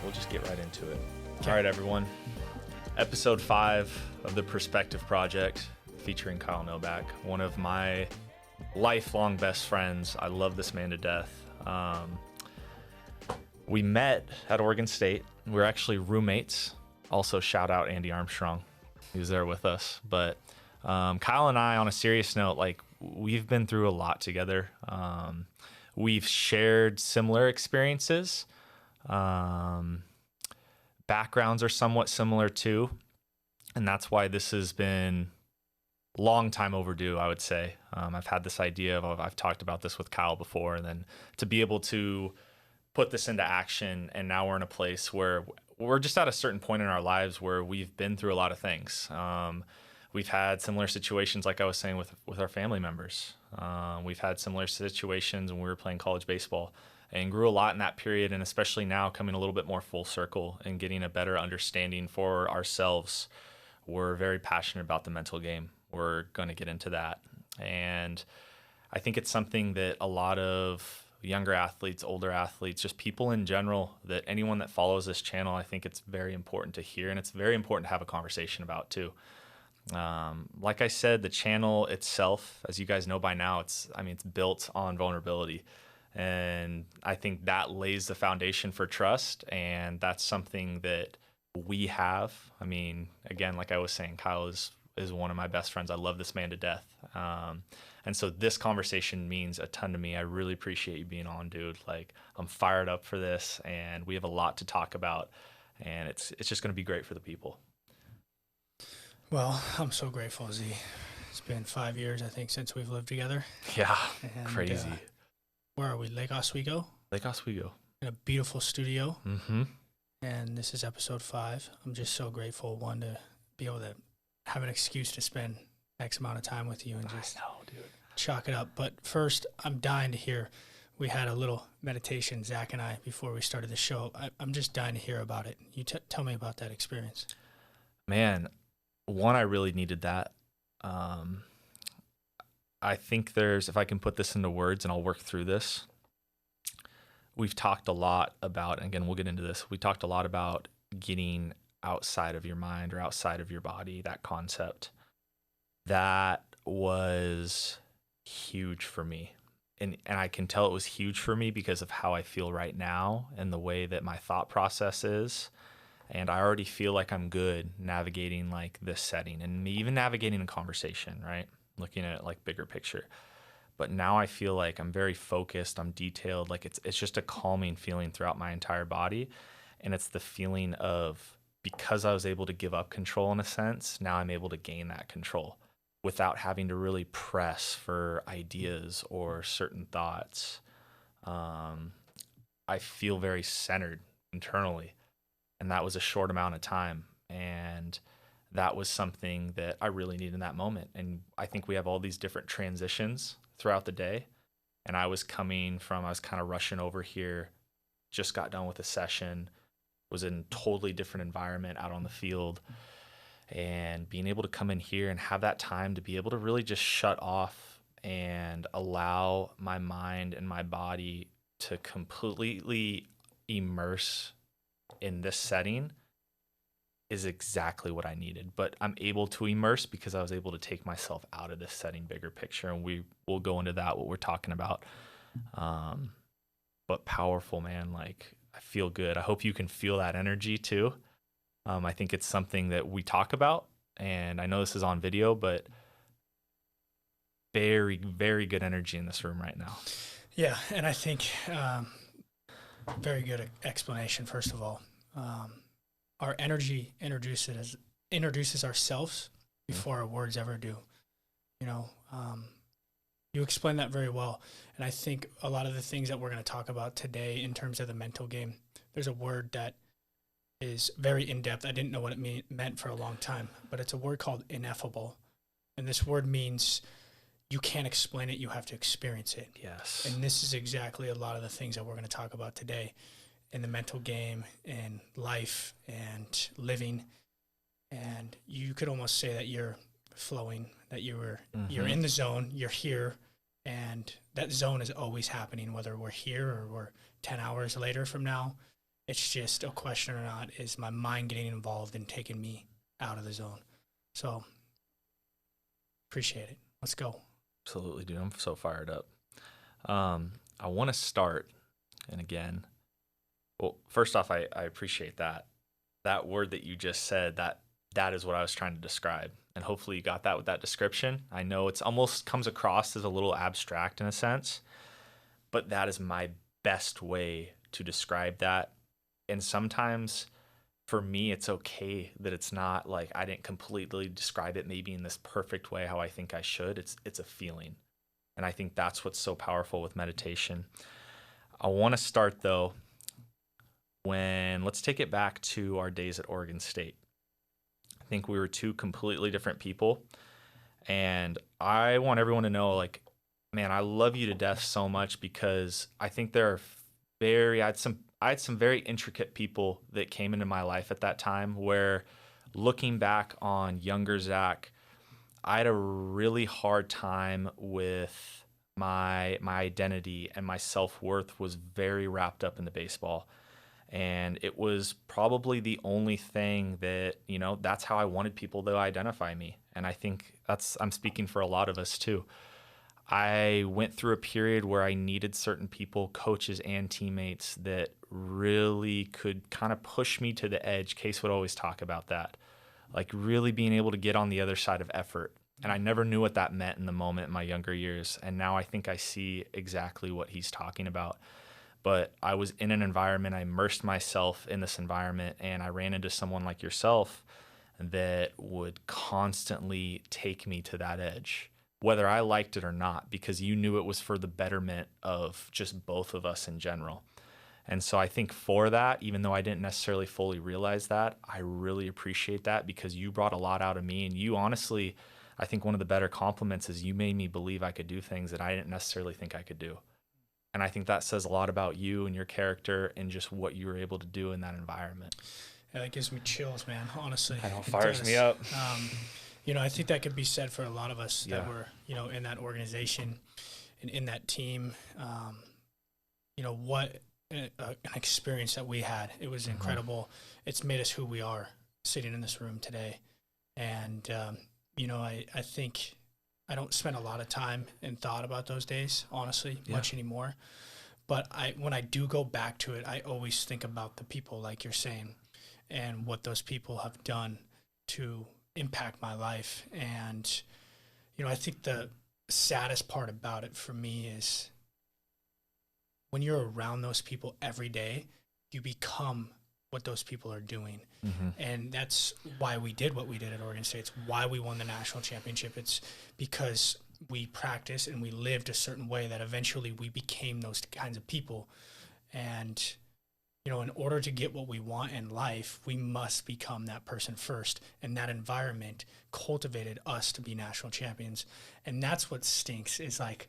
we'll just get right into it. All right, everyone. Episode 5 of the Perspective Project featuring Kyle Nobach, one of my lifelong best friends. I love this man to death. We met at Oregon State. We were actually roommates. Also, shout out Andy Armstrong. He was there with us. But Kyle and I, on a serious note, like, we've been through a lot together. We've shared similar experiences. Backgrounds are somewhat similar too. And that's why this has been a long time overdue, I would say. I've had this idea of, I've talked about this with Kyle before, and then to be able to put this into action. And now we're in a place where we're just at a certain point in our lives where we've been through a lot of things. We've had similar situations, like I was saying, with our family members. We've had similar situations when we were playing college baseball and grew a lot in that period. And especially now, coming a little bit more full circle and getting a better understanding for ourselves. We're very passionate about the mental game. We're going to get into that. And I think it's something that a lot of younger athletes, older athletes, just people in general, that anyone that follows this channel, I think it's very important to hear, and it's very important to have a conversation about too. Like I said, the channel itself, as you guys know by now, it's built on vulnerability. And I think that lays the foundation for trust. And that's something that we have. I mean, again, like I was saying, Kyle is one of my best friends. I love this man to death. And so this conversation means a ton to me. I really appreciate you being on, dude. Like, I'm fired up for this, and we have a lot to talk about, and it's just going to be great for the people. Well, I'm so grateful, Z. It's been 5 years, I think, since we've lived together. Yeah, and, crazy. Where are we? Lake Oswego? Lake Oswego. In a beautiful studio. Mm-hmm. And this is episode 5. I'm just so grateful, one, to be able to have an excuse to spend X amount of time with you and just chalk it up. But first, I'm dying to hear. We had a little meditation, Zach and I, before we started the show. I'm just dying to hear about it. You tell me about that experience. Man, one, I really needed that. I think if I can put this into words, and I'll work through this. We've talked a lot about, and again, we'll get into this. We talked a lot about getting outside of your mind or outside of your body, that concept. That was huge for me. And I can tell it was huge for me because of how I feel right now and the way that my thought process is. And I already feel like I'm good navigating like this setting and even navigating a conversation, right? Looking at it like bigger picture. But now I feel like I'm very focused, I'm detailed, like it's just a calming feeling throughout my entire body. And it's the feeling of, because I was able to give up control in a sense, now I'm able to gain that control without having to really press for ideas or certain thoughts. I feel very centered internally. And that was a short amount of time. And that was something that I really needed in that moment. And I think we have all these different transitions throughout the day. And I was kind of rushing over here, just got done with a session, was in a totally different environment out on the field. And being able to come in here and have that time to be able to really just shut off and allow my mind and my body to completely immerse in this setting is exactly what I needed. But I'm able to immerse because I was able to take myself out of this setting, bigger picture, and we'll go into that, what we're talking about. But powerful, man. Like, I feel good. I hope you can feel that energy too. I think it's something that we talk about, and I know this is on video, but very, very good energy in this room right now. Yeah, and I think very good explanation, first of all. Our energy introduces ourselves before our words ever do. You explained that very well. And I think a lot of the things that we're going to talk about today in terms of the mental game, there's a word that is very in-depth. I didn't know what it meant for a long time, but it's a word called ineffable. And this word means you can't explain it, you have to experience it. Yes. And this is exactly a lot of the things that we're going to talk about today in the mental game and life and living. And you could almost say that you're flowing, that you're in the zone, you're here, and that zone is always happening, whether we're here or we're 10 hours later from now. It's just a question or not, is my mind getting involved and taking me out of the zone. So appreciate it. Let's go. Absolutely, dude. I'm so fired up. I want to start, and again, well, first off, I appreciate that word that you just said. That is what I was trying to describe, and hopefully you got that with that description. I know it's almost comes across as a little abstract in a sense, but that is my best way to describe that. And sometimes for me, it's okay that it's not like I didn't completely describe it maybe in this perfect way how I think I should. It's a feeling. And I think that's what's so powerful with meditation. I want to start though let's take it back to our days at Oregon State. I think we were two completely different people. And I want everyone to know, like, man, I love you to death so much because I think there are I had some very intricate people that came into my life at that time where looking back on younger Zach, I had a really hard time with my identity, and my self-worth was very wrapped up in the baseball. And it was probably the only thing that, that's how I wanted people to identify me. And I think I'm speaking for a lot of us too. I went through a period where I needed certain people, coaches and teammates, that really could kind of push me to the edge. Case would always talk about that, like really being able to get on the other side of effort. And I never knew what that meant in the moment in my younger years. And now I think I see exactly what he's talking about. But I was in an environment, I immersed myself in this environment, and I ran into someone like yourself that would constantly take me to that edge, whether I liked it or not, because you knew it was for the betterment of just both of us in general. And so I think for that, even though I didn't necessarily fully realize that, I really appreciate that because you brought a lot out of me. And you honestly, I think one of the better compliments is you made me believe I could do things that I didn't necessarily think I could do. And I think that says a lot about you and your character and just what you were able to do in that environment. Yeah, that gives me chills, man, honestly. I know, fires me up. I think that could be said for a lot of us that were, in that organization and in that team. What an experience that we had. It was incredible. It's made us who we are sitting in this room today. And, I think I don't spend a lot of time and thought about those days, honestly, much anymore. But when I do go back to it, I always think about the people, like you're saying, and what those people have done to impact my life. And, I think the saddest part about it for me is when you're around those people every day, you become what those people are doing. And that's why we did what we did at Oregon State. It's why we won the national championship. It's because we practiced and we lived a certain way that eventually we became those kinds of people. And, in order to get what we want in life, we must become that person first. And that environment cultivated us to be national champions. And that's what stinks, is like,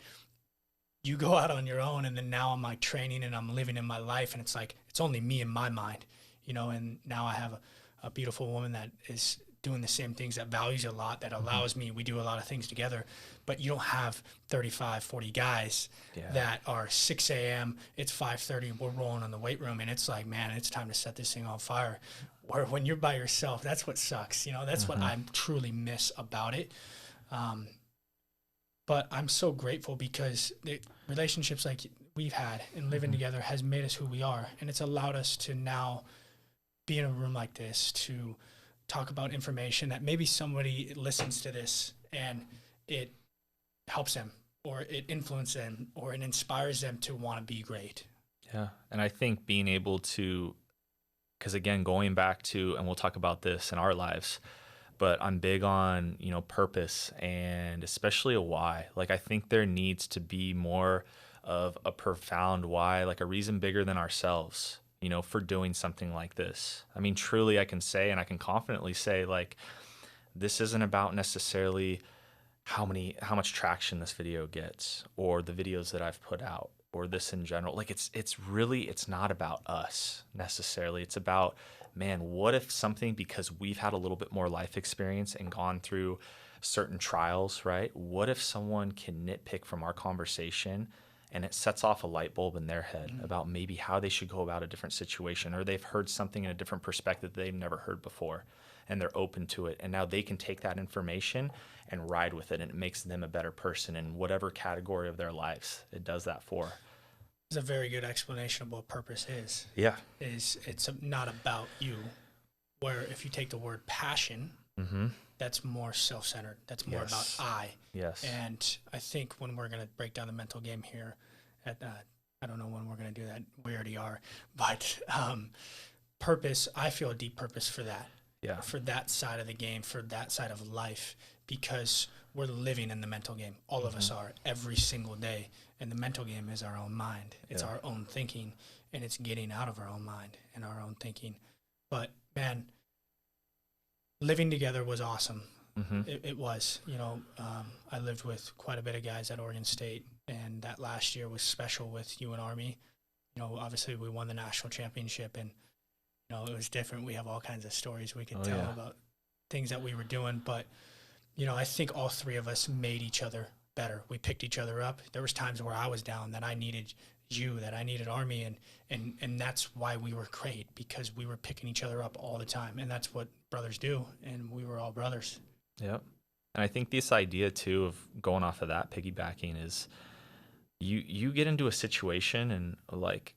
you go out on your own, and then now I'm like training and I'm living in my life, and it's like, it's only me in my mind, and now I have a beautiful woman that is doing the same things, that values a lot, that allows me, we do a lot of things together, but you don't have 35, 40 guys that are 6 a.m., it's 5:30, we're rolling on the weight room, and it's like, man, it's time to set this thing on fire. Where when you're by yourself, that's what sucks, that's what I truly miss about it. But I'm so grateful because the relationships like we've had and living together has made us who we are. And it's allowed us to now be in a room like this to talk about information that maybe somebody listens to this and it helps them, or it influences them, or it inspires them to want to be great. Yeah. And I think being able to, because again, going back to, and we'll talk about this in our lives, but I'm big on, purpose, and especially a why. Like, I think there needs to be more of a profound why, like a reason bigger than ourselves, for doing something like this. I mean, truly I can say, and I can confidently say, like, this isn't about necessarily how much traction this video gets, or the videos that I've put out, or this in general. Like, it's not about us necessarily. It's about, man, what if something, because we've had a little bit more life experience and gone through certain trials, right? What if someone can nitpick from our conversation and it sets off a light bulb in their head about maybe how they should go about a different situation, or they've heard something in a different perspective that they've never heard before, and they're open to it. And now they can take that information and ride with it, and it makes them a better person in whatever category of their lives it does that for. It's a very good explanation of what purpose is. Yeah. It's not about you, where if you take the word passion, that's more self-centered. That's more about I. Yes. And I think when we're going to break down the mental game here, I don't know when we're going to do that. We already are. But purpose, I feel a deep purpose for that. Yeah. For that side of the game, for that side of life, because we're living in the mental game. All of us are every single day. And the mental game is our own mind. It's our own thinking, and it's getting out of our own mind and our own thinking. But, man, living together was awesome. It was. I lived with quite a bit of guys at Oregon State, and that last year was special with you and Army. Obviously we won the national championship, and, it was different. We have all kinds of stories we could tell about things that we were doing. But, I think all three of us made each other better. We picked each other up. There was times where I was down that I needed you, that I needed Army, and that's why we were great, because we were picking each other up all the time, and that's what brothers do, and we were all brothers. Yep. And I think this idea too of going off of that, piggybacking, is you get into a situation, and like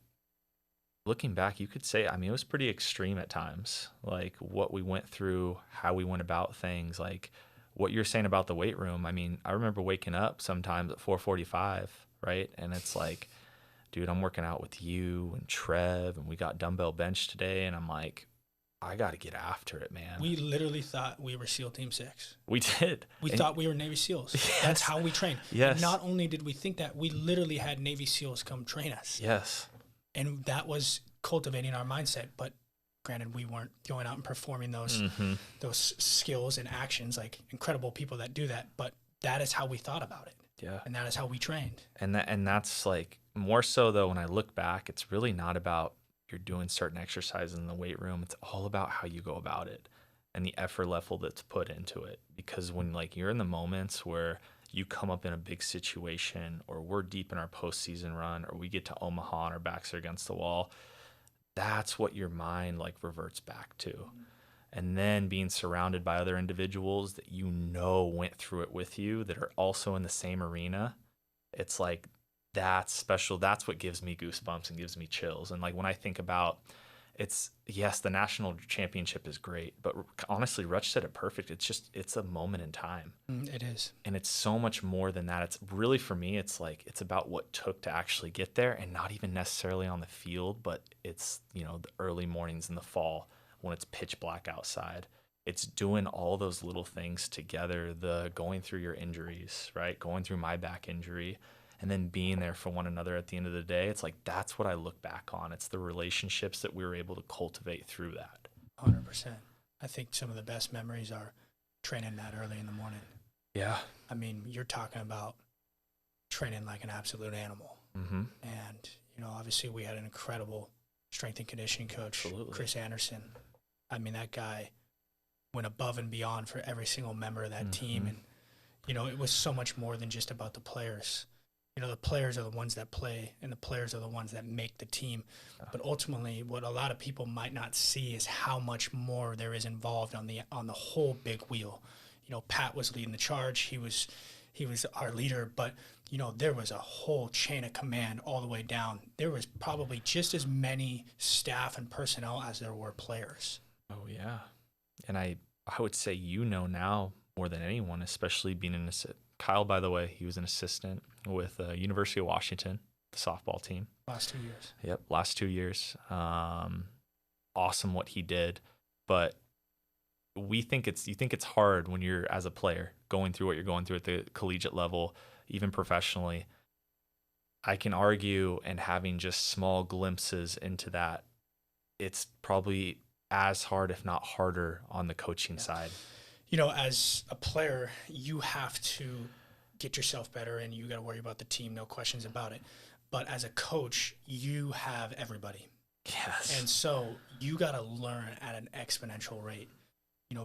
looking back, you could say, it was pretty extreme at times, like what we went through, how we went about things, like what you're saying about the weight room. I remember waking up sometimes at 4:45, right? And it's like, dude, I'm working out with you and Trev, and we got dumbbell bench today, and I'm like, I got to get after it, man. We literally thought we were SEAL Team 6. We did. We thought we were Navy SEALs. Yes. That's how we trained. Yes. And not only did we think that, we literally had Navy SEALs come train us. Yes. And that was cultivating our mindset. But granted, we weren't going out and performing those skills and actions, like incredible people that do that. But that is how we thought about it. Yeah. And that is how we trained. And that's like, more so though, when I look back, it's really not about you're doing certain exercises in the weight room. It's all about how you go about it and the effort level that's put into it. Because when like you're in the moments where you come up in a big situation, or we're deep in our postseason run, or we get to Omaha and our backs are against the wall, that's what your mind like reverts back to. And then being surrounded by other individuals that went through it with you, that are also in the same arena, it's like, that's special. That's what gives me goosebumps and gives me chills. And like when I think about the national championship is great, but honestly, Rutch said it perfect. It's a moment in time. It is. And it's so much more than that. It's really, for me, it's like, it's about what took to actually get there, and not even necessarily on the field, but it's, the early mornings in the fall when it's pitch black outside. It's doing all those little things together, the going through your injuries, right? Going through my back injury, and then being there for one another at the end of the day. It's like, that's what I look back on. It's the relationships that we were able to cultivate through that. 100%. I think some of the best memories are training that early in the morning. Yeah. You're talking about training like an absolute animal. And, obviously we had an incredible strength and conditioning coach, Absolutely. Chris Anderson. That guy went above and beyond for every single member of that team. And, it was so much more than just about the players. The players are the ones that play, and the players are the ones that make the team. But ultimately, what a lot of people might not see is how much more there is involved on the whole big wheel. Pat was leading the charge. He was our leader, but there was a whole chain of command all the way down. There was probably just as many staff and personnel as there were players. Oh yeah, and I would say now more than anyone, especially being an assistant. Kyle, by the way, he was an assistant with University of Washington, the softball team. Last 2 years. Yep, last 2 years. Awesome what he did, but you think it's hard when you're, as a player, going through what you're going through at the collegiate level, even professionally. I can argue, and having just small glimpses into that, it's probably as hard, if not harder, on the coaching side. As a player, you have to get yourself better, and you got to worry about the team, no questions about it. But as a coach, you have everybody. Yes. And so you got to learn at an exponential rate.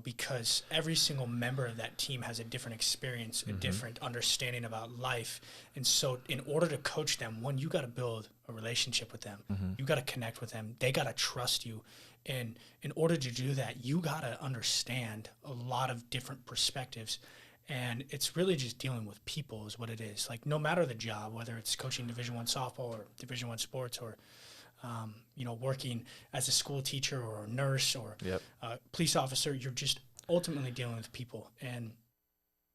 because every single member of that team has a different experience, a different understanding about life. And so in order to coach them, one, you got to build a relationship with them. You got to connect with them. They got to trust you. And in order to do that, you got to understand a lot of different perspectives. And it's really just dealing with people is what it is. Like, no matter the job, whether it's coaching Division I softball or Division I sports, or working as a school teacher or a nurse or a police officer, you're just ultimately dealing with people. And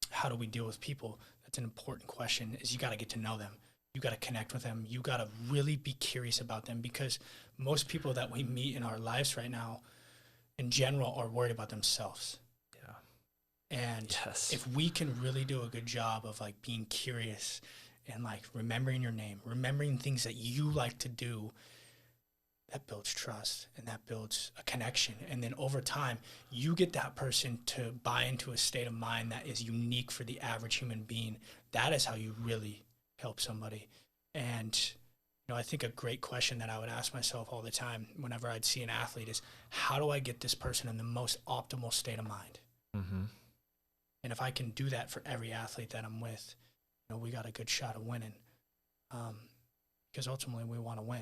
how do we deal with people? That's an important question, is you got to get to know them. You got to connect with them. You got to really be curious about them, because most people that we meet in our lives right now in general are worried about themselves. Yeah. And if we can really do a good job of like being curious and like remembering your name, remembering things that you like to do, that builds trust and that builds a connection. And then over time, you get that person to buy into a state of mind that is unique for the average human being. That is how you really help somebody. And, I think a great question that I would ask myself all the time whenever I'd see an athlete is, how do I get this person in the most optimal state of mind? And if I can do that for every athlete that I'm with, we got a good shot of winning. Because ultimately we want to win.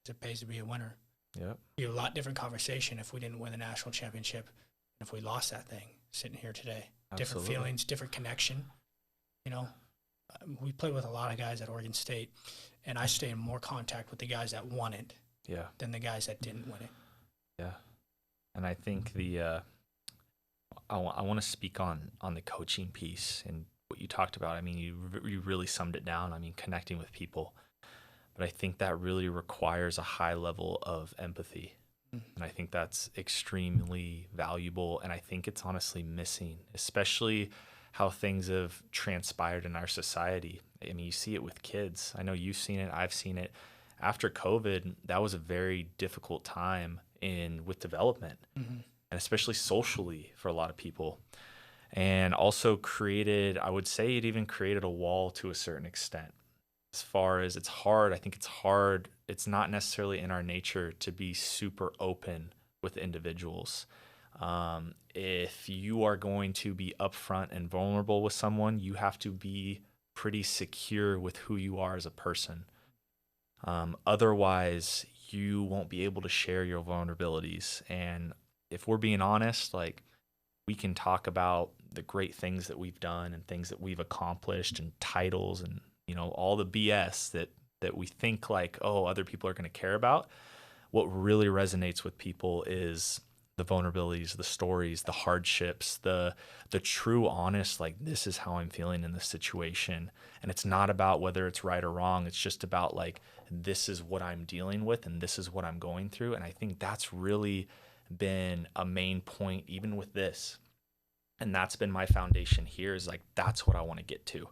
It pays to be a winner. Yeah. It'd be a lot different conversation if we didn't win the national championship and if we lost that thing sitting here today. Absolutely. Different feelings, different connection. We played with a lot of guys at Oregon State, and I stay in more contact with the guys that won it than the guys that didn't win it. Yeah. And I think I want to speak on the coaching piece and what you talked about. I mean, you really summed it down. I mean, connecting with people. But I think that really requires a high level of empathy. And I think that's extremely valuable. And I think it's honestly missing, especially how things have transpired in our society. I mean, you see it with kids. I know you've seen it. I've seen it. After COVID, that was a very difficult time with development, and especially socially for a lot of people. And also I would say it even created a wall to a certain extent. As far as it's hard, I think it's hard. It's not necessarily in our nature to be super open with individuals. If you are going to be upfront and vulnerable with someone, you have to be pretty secure with who you are as a person. Otherwise, you won't be able to share your vulnerabilities. And if we're being honest, like, we can talk about the great things that we've done and things that we've accomplished and titles and all the BS that we think like, oh, other people are going to care about. What really resonates with people is the vulnerabilities, the stories, the hardships, the true, honest, like, this is how I'm feeling in this situation. And it's not about whether it's right or wrong. It's just about like, this is what I'm dealing with and this is what I'm going through. And I think that's really been a main point, even with this. And that's been my foundation here, is like, that's what I want to get to.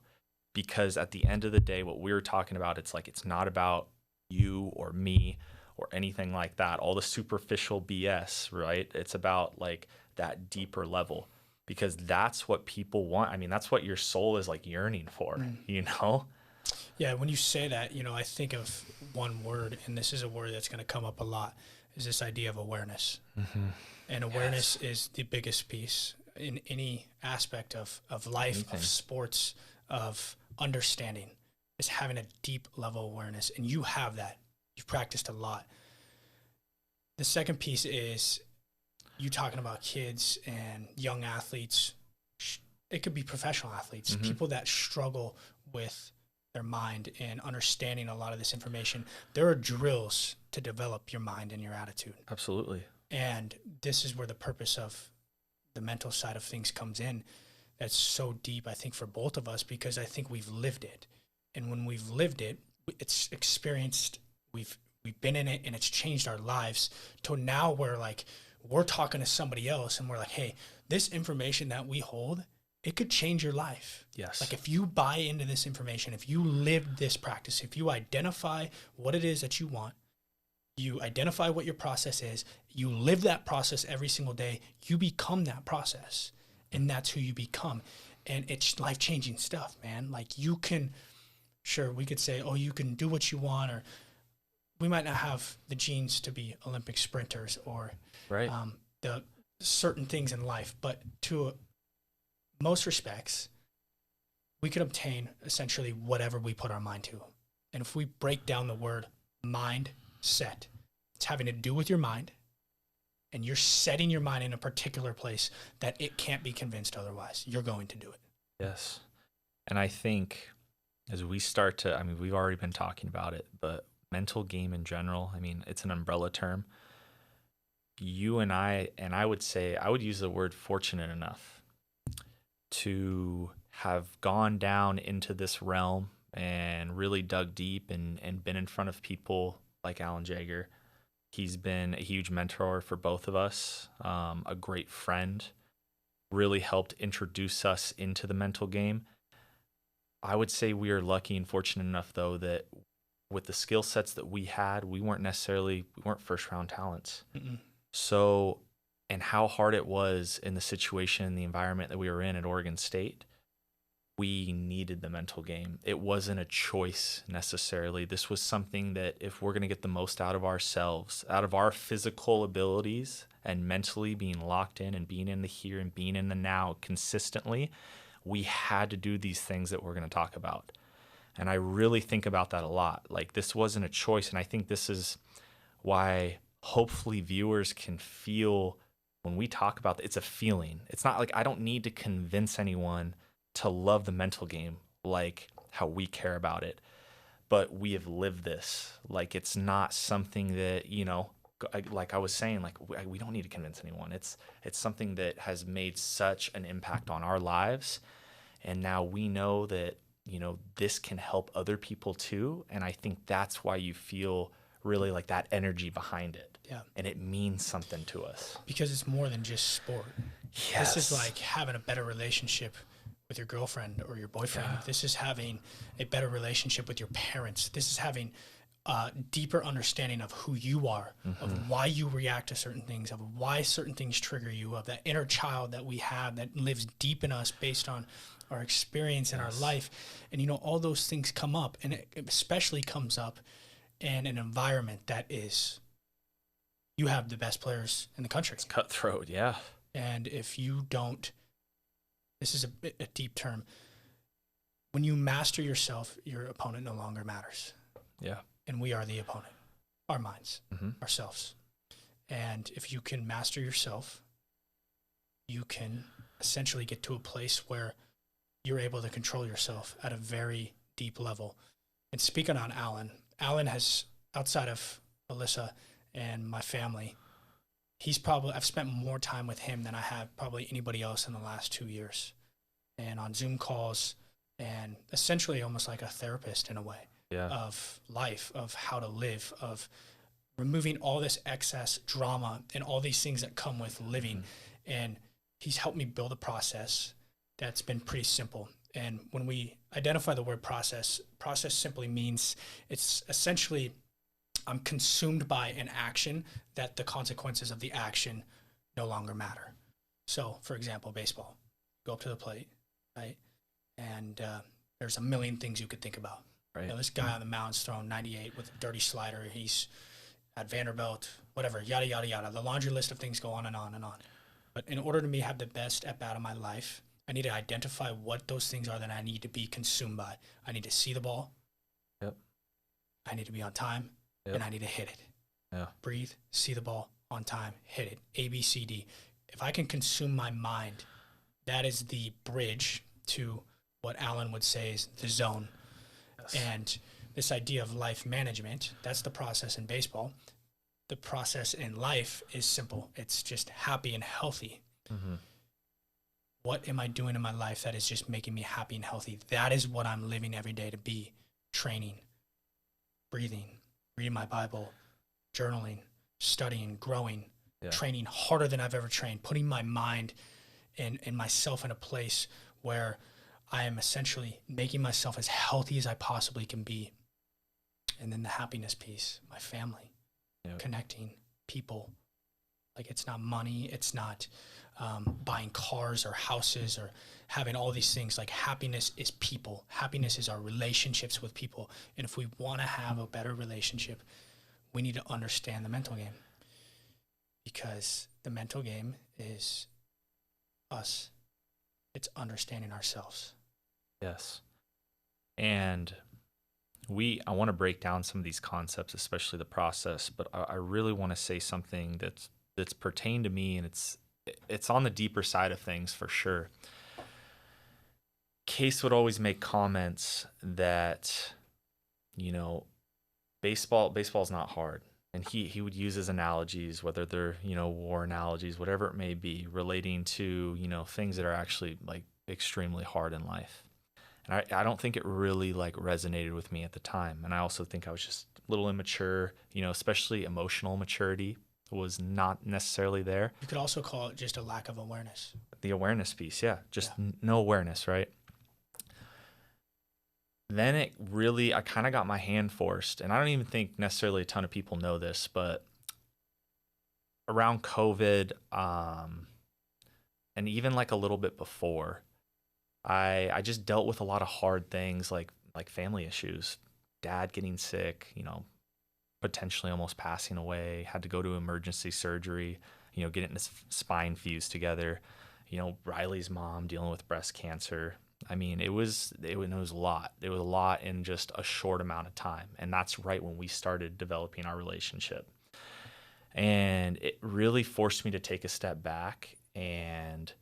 Because at the end of the day, what we were talking about, it's like, it's not about you or me or anything like that, all the superficial BS, right? It's about like that deeper level, because that's what people want. I mean, that's what your soul is like yearning for, Yeah, when you say that, I think of one word, and this is a word that's going to come up a lot, is this idea of awareness. And awareness is the biggest piece in any aspect of life, anything. Of sports, of understanding, is having a deep level of awareness. And you have that. You've practiced a lot. The second piece is you talking about kids and young athletes. It could be professional athletes, people that struggle with their mind and understanding a lot of this information. There are drills to develop your mind and your attitude. Absolutely. And this is where the purpose of the mental side of things comes in. That's so deep, I think, for both of us, because I think we've lived it. And when we've lived it, it's experienced, we've been in it, and it's changed our lives to now where we're talking to somebody else and we're like, hey, this information that we hold, it could change your life. Yes. Like, if you buy into this information, if you live this practice, if you identify what it is that you want, you identify what your process is, you live that process every single day, you become that process. And that's who you become. And it's life-changing stuff, man. Like, you can, sure, we could say, oh, you can do what you want, or we might not have the genes to be Olympic sprinters or right. The certain things in life, but to most respects, we can obtain essentially whatever we put our mind to. And if we break down the word mindset, it's having to do with your mind, and you're setting your mind in a particular place that it can't be convinced otherwise. You're going to do it. Yes. And I think as we start to, I mean, we've already been talking about it, but mental game in general, I mean, it's an umbrella term. You and I would say, I would use the word fortunate enough to have gone down into this realm and really dug deep and been in front of people like Alan Jaeger. He's been a huge mentor for both of us, a great friend, really helped introduce us into the mental game. I would say we are lucky and fortunate enough, though, that with the skill sets that we had, we weren't first round talents. Mm-mm. So, and how hard it was in the situation and the environment that we were in at Oregon State, we needed the mental game. It wasn't a choice necessarily. This was something that if we're going to get the most out of ourselves, out of our physical abilities and mentally being locked in and being in the here and being in the now consistently, we had to do these things that we're going to talk about. And I really think about that a lot. Like, this wasn't a choice. And I think this is why hopefully viewers can feel when we talk about it, it's a feeling. It's not like I don't need to convince anyone to love the mental game like how we care about it, but we have lived this. Like, it's not something that, you know, like I was saying, like we don't need to convince anyone. It's something that has made such an impact on our lives, and now we know that, you know, this can help other people too. And I think that's why you feel really like that energy behind it. Yeah. And it means something to us. Because it's more than just sport. Yes. This is like having a better relationship with your girlfriend or your boyfriend. Yeah. This is having a better relationship with your parents. This is having a deeper understanding of who you are, of why you react to certain things, of why certain things trigger you, of that inner child that we have that lives deep in us based on our experience in our life. And, you know, all those things come up, and it especially comes up in an environment that is, you have the best players in the country. It's cutthroat, yeah. And if you don't, this is a deep term, when you master yourself, your opponent no longer matters. Yeah. And we are the opponent, our minds, ourselves. And if you can master yourself, you can essentially get to a place where you're able to control yourself at a very deep level. And speaking on Alan has, outside of Alyssa and my family, I've spent more time with him than I have probably anybody else in the last 2 years. And on Zoom calls, and essentially almost like a therapist in a way. Yeah. Of life, of how to live, of removing all this excess drama and all these things that come with living. And he's helped me build a process that's been pretty simple. And when we identify the word process simply means it's essentially I'm consumed by an action that the consequences of the action no longer matter. So, for example, baseball. Go up to the plate, right? And there's a million things you could think about. Right. You know, this guy on the mound's throwing 98 with a dirty slider. He's at Vanderbilt, whatever, yada, yada, yada. The laundry list of things go on and on and on. But in order to me have the best at-bat of my life, I need to identify what those things are that I need to be consumed by. I need to see the ball. Yep. I need to be on time. Yep. And I need to hit it. Yeah. Breathe, see the ball, on time, hit it. A, B, C, D. If I can consume my mind, that is the bridge to what Alan would say is the zone. And this idea of life management, that's the process in baseball. The process in life is simple. It's just happy and healthy. What am I doing in my life that is just making me happy and healthy? That is what I'm living every day to be. Training, breathing, reading my Bible, journaling, studying, growing, training harder than I've ever trained, putting my mind and myself in a place where I am essentially making myself as healthy as I possibly can be. And then the happiness piece, my family, connecting people. Like, it's not money. It's not buying cars or houses or having all these things. Like, happiness is people. Happiness is our relationships with people. And if we want to have a better relationship, we need to understand the mental game. Because the mental game is us. It's understanding ourselves. Yes. And I want to break down some of these concepts, especially the process, but I really want to say something that's pertained to me, and it's on the deeper side of things for sure. Case would always make comments that, baseball's not hard. And he would use his analogies, whether they're, war analogies, whatever it may be, relating to, things that are actually like extremely hard in life. And I don't think it really like resonated with me at the time. And I also think I was just a little immature, especially emotional maturity was not necessarily there. You could also call it just a lack of awareness. The awareness piece, yeah. No awareness, right? Then I kind of got my hand forced. And I don't even think necessarily a ton of people know this, but around COVID, and even like a little bit before, I just dealt with a lot of hard things like family issues, dad getting sick, potentially almost passing away, had to go to emergency surgery, getting his spine fused together, Riley's mom dealing with breast cancer. I mean, it was a lot. It was a lot in just a short amount of time. And that's right when we started developing our relationship. And it really forced me to take a step back and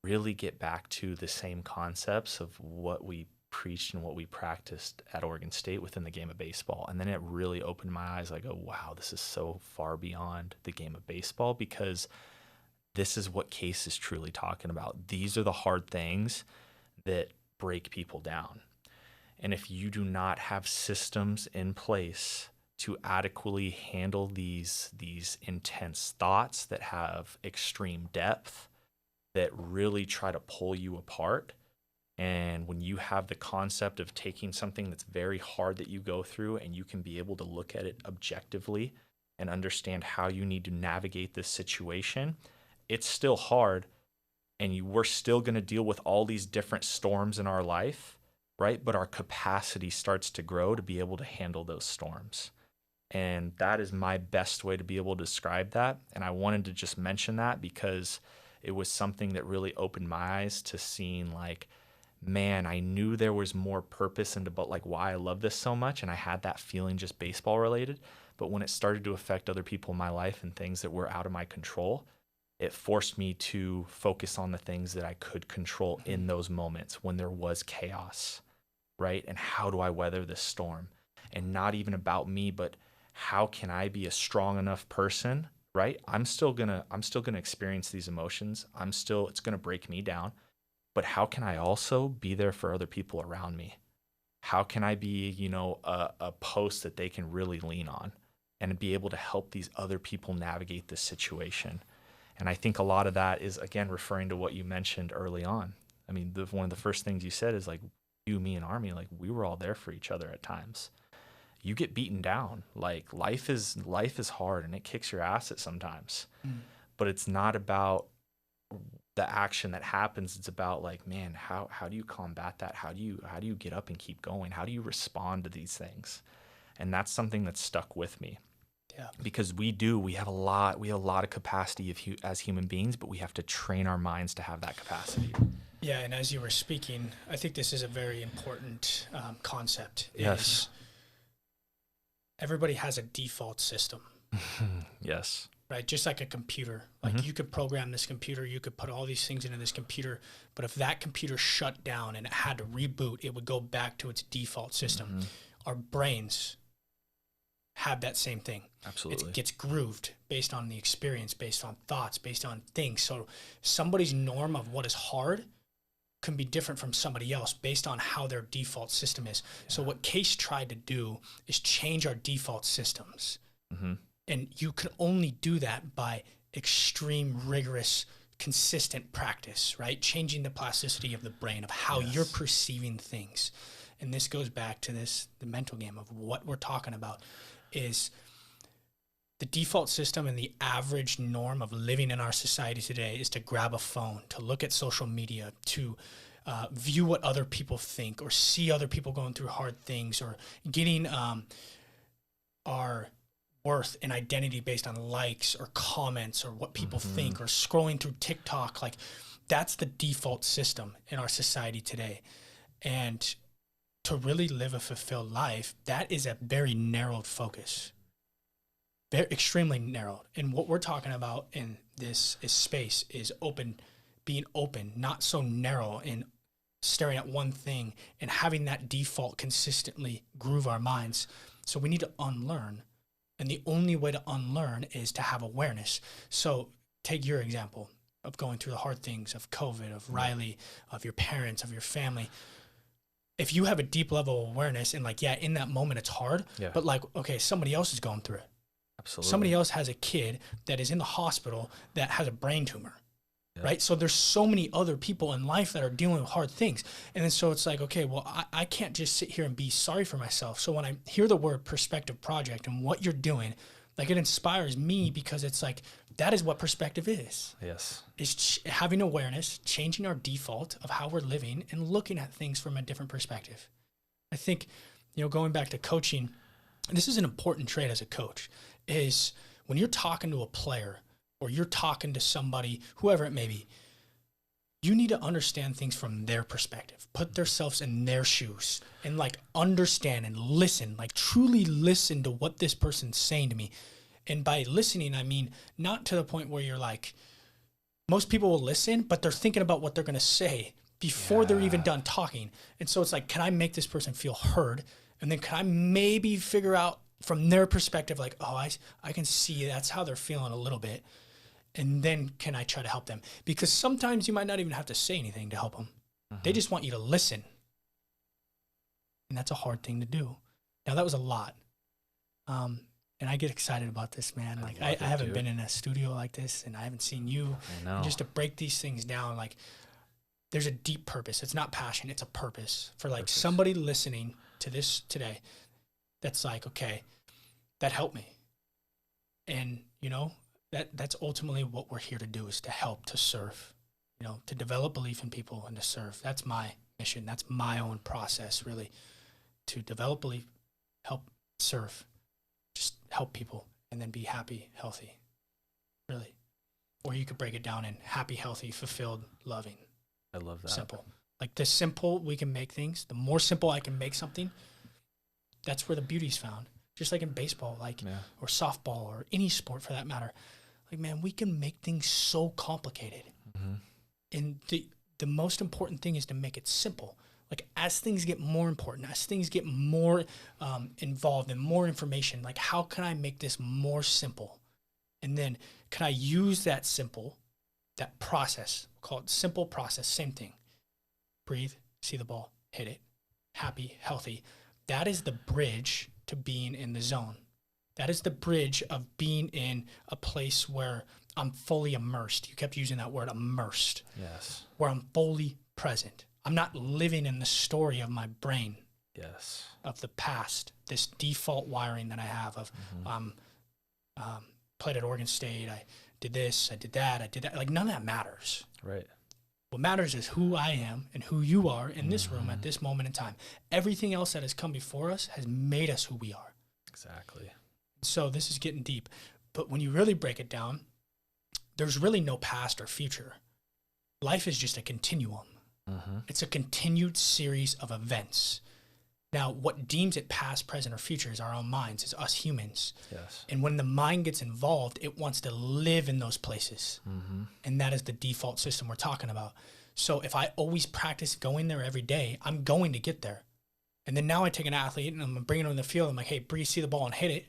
really get back to the same concepts of what we preached and what we practiced at Oregon State within the game of baseball. And then it really opened my eyes. I go, wow, this is so far beyond the game of baseball, because this is what Case is truly talking about. These are the hard things that break people down. And if you do not have systems in place to adequately handle these intense thoughts that have extreme depth, that really try to pull you apart, and when you have the concept of taking something that's very hard that you go through and you can be able to look at it objectively and understand how you need to navigate this situation, it's still hard. And we're still going to deal with all these different storms in our life, right? But our capacity starts to grow to be able to handle those storms. And that is my best way to be able to describe that. And I wanted to just mention that because it was something that really opened my eyes to seeing like, man, I knew there was more purpose into but like why I love this so much. And I had that feeling just baseball related. But when it started to affect other people in my life and things that were out of my control, it forced me to focus on the things that I could control in those moments when there was chaos, right? And how do I weather this storm? And not even about me, but how can I be a strong enough person, right? I'm still gonna experience these emotions. It's gonna break me down, but how can I also be there for other people around me? How can I be, a post that they can really lean on and be able to help these other people navigate this situation? And I think a lot of that is, again, referring to what you mentioned early on. I mean, one of the first things you said is like, you, me, and Army, like we were all there for each other at times. You get beaten down. Like life is hard and it kicks your ass at sometimes. But it's not about the action that happens. It's about like, man, how do you combat that? How do you get up and keep going? How do you respond to these things? And that's something that's stuck with me. Yeah. Because we have a lot of capacity as human beings, but we have to train our minds to have that capacity. Yeah, and as you were speaking, I think this is a very important concept. Yes. Everybody has a default system. Yes. Right, just like a computer. Like you could program this computer, you could put all these things into this computer, but if that computer shut down and it had to reboot, it would go back to its default system. Our brains have that same thing. Absolutely. It gets grooved based on the experience, based on thoughts, based on things. So somebody's norm of what is hard can be different from somebody else based on how their default system is. Yeah. So what Case tried to do is change our default systems. And you can only do that by extreme, rigorous, consistent practice, right? Changing the plasticity of the brain, of how you're perceiving things. And this goes back to the mental game of what we're talking about is the default system and the average norm of living in our society today is to grab a phone, to look at social media, to view what other people think or see other people going through hard things, or getting our worth and identity based on likes or comments or what people think, or scrolling through TikTok. Like, that's the default system in our society today. And to really live a fulfilled life, that is a very narrowed focus, very extremely narrowed. And what we're talking about in this is space is open, being open, not so narrow and staring at one thing and having that default consistently groove our minds. So we need to unlearn. And the only way to unlearn is to have awareness. So take your example of going through the hard things of COVID, of Riley, of your parents, of your family. If you have a deep level of awareness and like, yeah, in that moment it's hard, but like, okay, somebody else is going through it. Absolutely. Somebody else has a kid that is in the hospital that has a brain tumor, right? So there's so many other people in life that are dealing with hard things. And then so it's like, okay, well, I can't just sit here and be sorry for myself. So when I hear the word perspective project and what you're doing, like, it inspires me, because it's like, that is what perspective is. Yes. Is having awareness, changing our default of how we're living and looking at things from a different perspective. I think, going back to coaching, this is an important trait as a coach, is when you're talking to a player or you're talking to somebody, whoever it may be, you need to understand things from their perspective, put themselves in their shoes, and like understand and listen, like truly listen to what this person's saying to me. And by listening, I mean, not to the point where you're like, most people will listen, but they're thinking about what they're going to say before they're even done talking. And so it's like, can I make this person feel heard? And then can I maybe figure out from their perspective, like, oh, I can see that's how they're feeling a little bit. And then can I try to help them? Because sometimes you might not even have to say anything to help them. They just want you to listen. And that's a hard thing to do. Now, that was a lot. And I get excited about this, man. Like, I haven't been in a studio like this, and I haven't seen you. I know. And just to break these things down, like, there's a deep purpose. It's not passion. It's a purpose for like somebody listening to this today that's like, okay, that helped me. And, that's ultimately what we're here to do, is to help, to serve, to develop belief in people and to serve. That's my mission. That's my own process, really, to develop belief, help, serve, just help people, and then be happy, healthy, really. Or you could break it down in happy, healthy, fulfilled, loving. I love that. Simple. Like, the simple we can make things, the more simple I can make something, that's where the beauty's found. Just like in baseball, or softball, or any sport for that matter. Like, man, we can make things so complicated. And the most important thing is to make it simple. Like, as things get more important, as things get more involved and more information, like, how can I make this more simple? And then can I use that process, we'll call it simple process, same thing. Breathe, see the ball, hit it, happy, healthy. That is the bridge to being in the zone. That is the bridge of being in a place where I'm fully immersed. You kept using that word, immersed. Yes. Where I'm fully present. I'm not living in the story of my brain. Yes. Of the past, this default wiring that I have of played at Oregon State, I did this, I did that. Like, none of that matters. Right. What matters is who I am and who you are in this room at this moment in time. Everything else that has come before us has made us who we are. Exactly. So this is getting deep. But when you really break it down, there's really no past or future. Life is just a continuum. It's a continued series of events. Now, what deems it past, present, or future is our own minds, is us humans. Yes. And when the mind gets involved, it wants to live in those places. And that is the default system we're talking about. So if I always practice going there every day, I'm going to get there. And then now I take an athlete and I'm bringing him in the field. I'm like, hey, Bree, see the ball and hit it.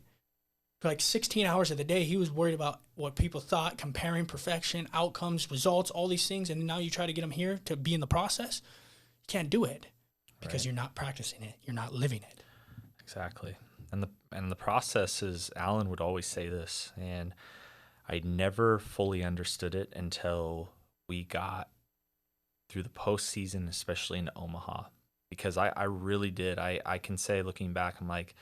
For like 16 hours of the day, he was worried about what people thought, comparing perfection, outcomes, results, all these things. And now you try to get him here to be in the process. You can't do it because you're not practicing it. You're not living it. Exactly. And the process is, Alan would always say this, and I never fully understood it until we got through the postseason, especially in Omaha, because I really did. I can say, looking back, I'm like,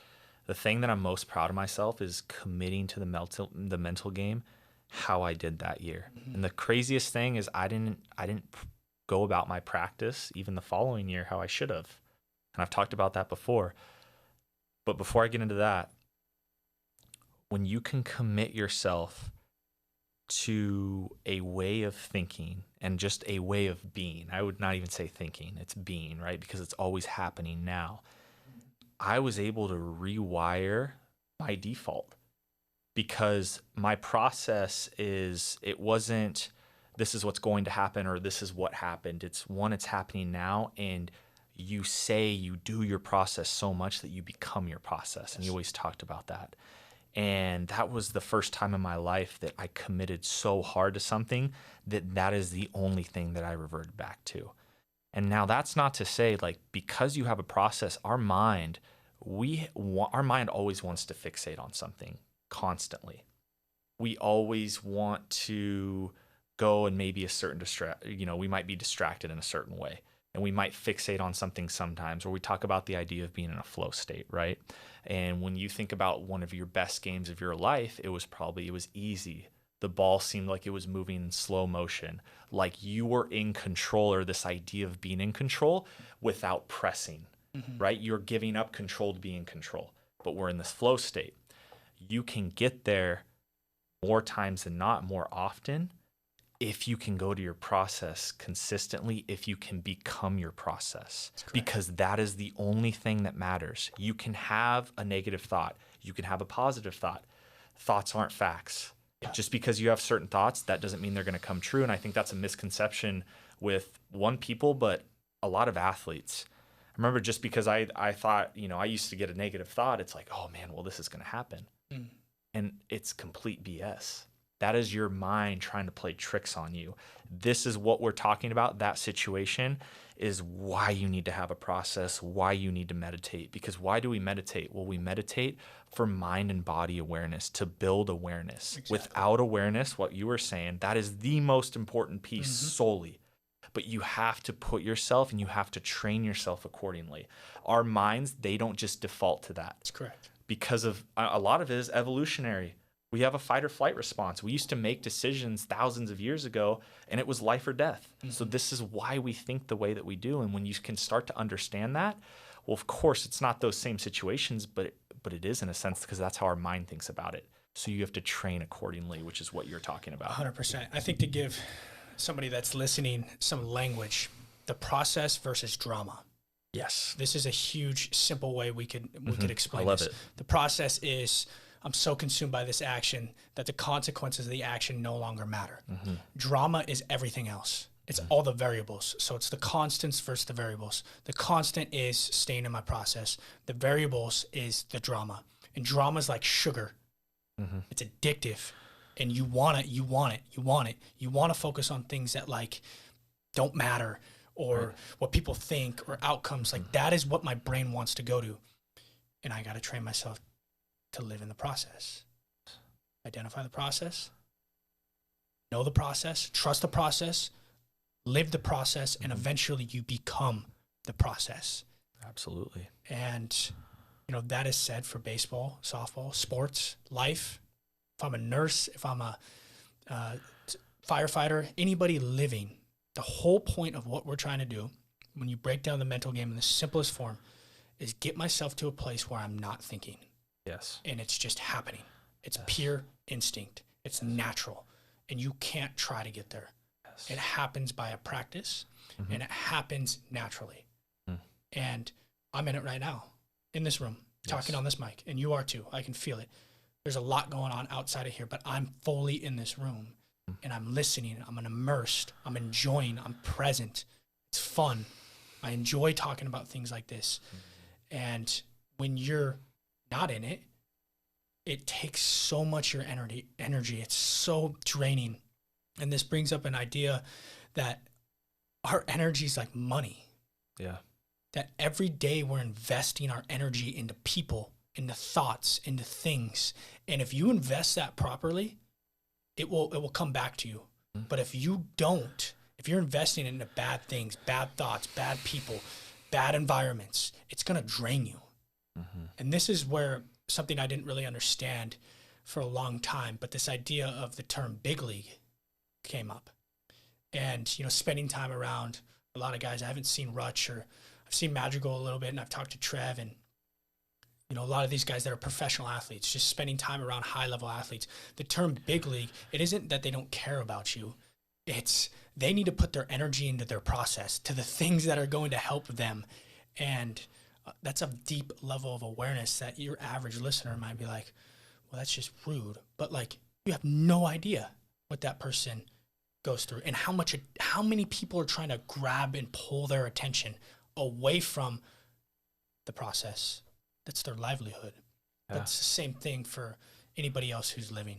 the thing that I'm most proud of myself is committing to the mental game, how I did that year. And the craziest thing is I didn't go about my practice even the following year how I should have. And I've talked about that before. But before I get into that, when you can commit yourself to a way of thinking and just a way of being, I would not even say thinking, it's being, right? Because it's always happening now. I was able to rewire my default because my process it wasn't, this is what's going to happen or this is what happened. It's happening now. And you do your process so much that you become your process. Yes. And you always talked about that. And that was the first time in my life that I committed so hard to something that is the only thing that I reverted back to. And now that's not to say, like, because you have a process, our mind always wants to fixate on something constantly. We always want to go and maybe we might be distracted in a certain way. And we might fixate on something sometimes, or we talk about the idea of being in a flow state, right? And when you think about one of your best games of your life, it was easy. The ball seemed like it was moving in slow motion, like you were in control, or this idea of being in control without pressing, right? You're giving up control to be in control, but we're in this flow state. You can get there more times than not, more often, if you can go to your process consistently, if you can become your process, because that is the only thing that matters. You can have a negative thought. You can have a positive thought. Thoughts aren't facts. Just because you have certain thoughts, that doesn't mean they're going to come true. And I think that's a misconception with people, but a lot of athletes. I remember just because I thought, I used to get a negative thought. It's like, oh man, well, this is going to happen. And it's complete BS. That is your mind trying to play tricks on you. This is what we're talking about. That situation is why you need to have a process, why you need to meditate. Because why do we meditate? Well, we meditate for mind and body awareness, to build awareness. Exactly. Without awareness, what you were saying, that is the most important piece solely. But you have to put yourself and you have to train yourself accordingly. Our minds, they don't just default to that. That's correct. Because of a lot of it is evolutionary. We have a fight or flight response. We used to make decisions thousands of years ago, and it was life or death. So this is why we think the way that we do. And when you can start to understand that, well, of course, it's not those same situations, but it is in a sense, because that's how our mind thinks about it. So you have to train accordingly, which is what you're talking about. 100%. I think to give somebody that's listening some language, the process versus drama. Yes. This is a huge, simple way we could explain I love this. it. The process is, I'm so consumed by this action that the consequences of the action no longer matter. Drama is everything else. It's all the variables. So it's the constants versus the variables. The constant is staying in my process. The variables is the drama. And drama is like sugar. It's addictive. And you want it, you want it, you want it. You want to focus on things that like don't matter, or what people think, or outcomes. Like that is what my brain wants to go to. And I got to train myself to live in the process. Identify the process, know the process, trust the process, live the process, and eventually you become the process. Absolutely. And, that is said for baseball, softball, sports, life. If I'm a nurse, if I'm a firefighter, anybody living, the whole point of what we're trying to do, when you break down the mental game in the simplest form, is get myself to a place where I'm not thinking. Yes. And it's just happening. It's pure instinct. It's natural. And you can't try to get there. Yes. It happens by a practice, and it happens naturally. And I'm in it right now, in this room, talking on this mic. And you are too. I can feel it. There's a lot going on outside of here, but I'm fully in this room. And I'm listening. I'm immersed. I'm enjoying. I'm present. It's fun. I enjoy talking about things like this. And when you're not in it, it takes so much your energy. It's so draining. And this brings up an idea that our energy is like money. Yeah. That every day we're investing our energy into people, into thoughts, into things. And if you invest that properly, it will come back to you. But if you don't, if you're investing into bad things, bad thoughts, bad people, bad environments, it's going to drain you. And this is where something I didn't really understand for a long time, but this idea of the term big league came up. And, spending time around a lot of guys, I haven't seen Rutch, or I've seen Madrigal a little bit, and I've talked to Trev, and, You know, a lot of these guys that are professional athletes, just spending time around high-level athletes. The term big league, it isn't that they don't care about you. It's they need to put their energy into their process, to the things that are going to help them. And that's a deep level of awareness that your average listener might be like, well, that's just rude. But like, you have no idea what that person goes through and how many people are trying to grab and pull their attention away from the process. That's their livelihood. Yeah. That's the same thing for anybody else who's living.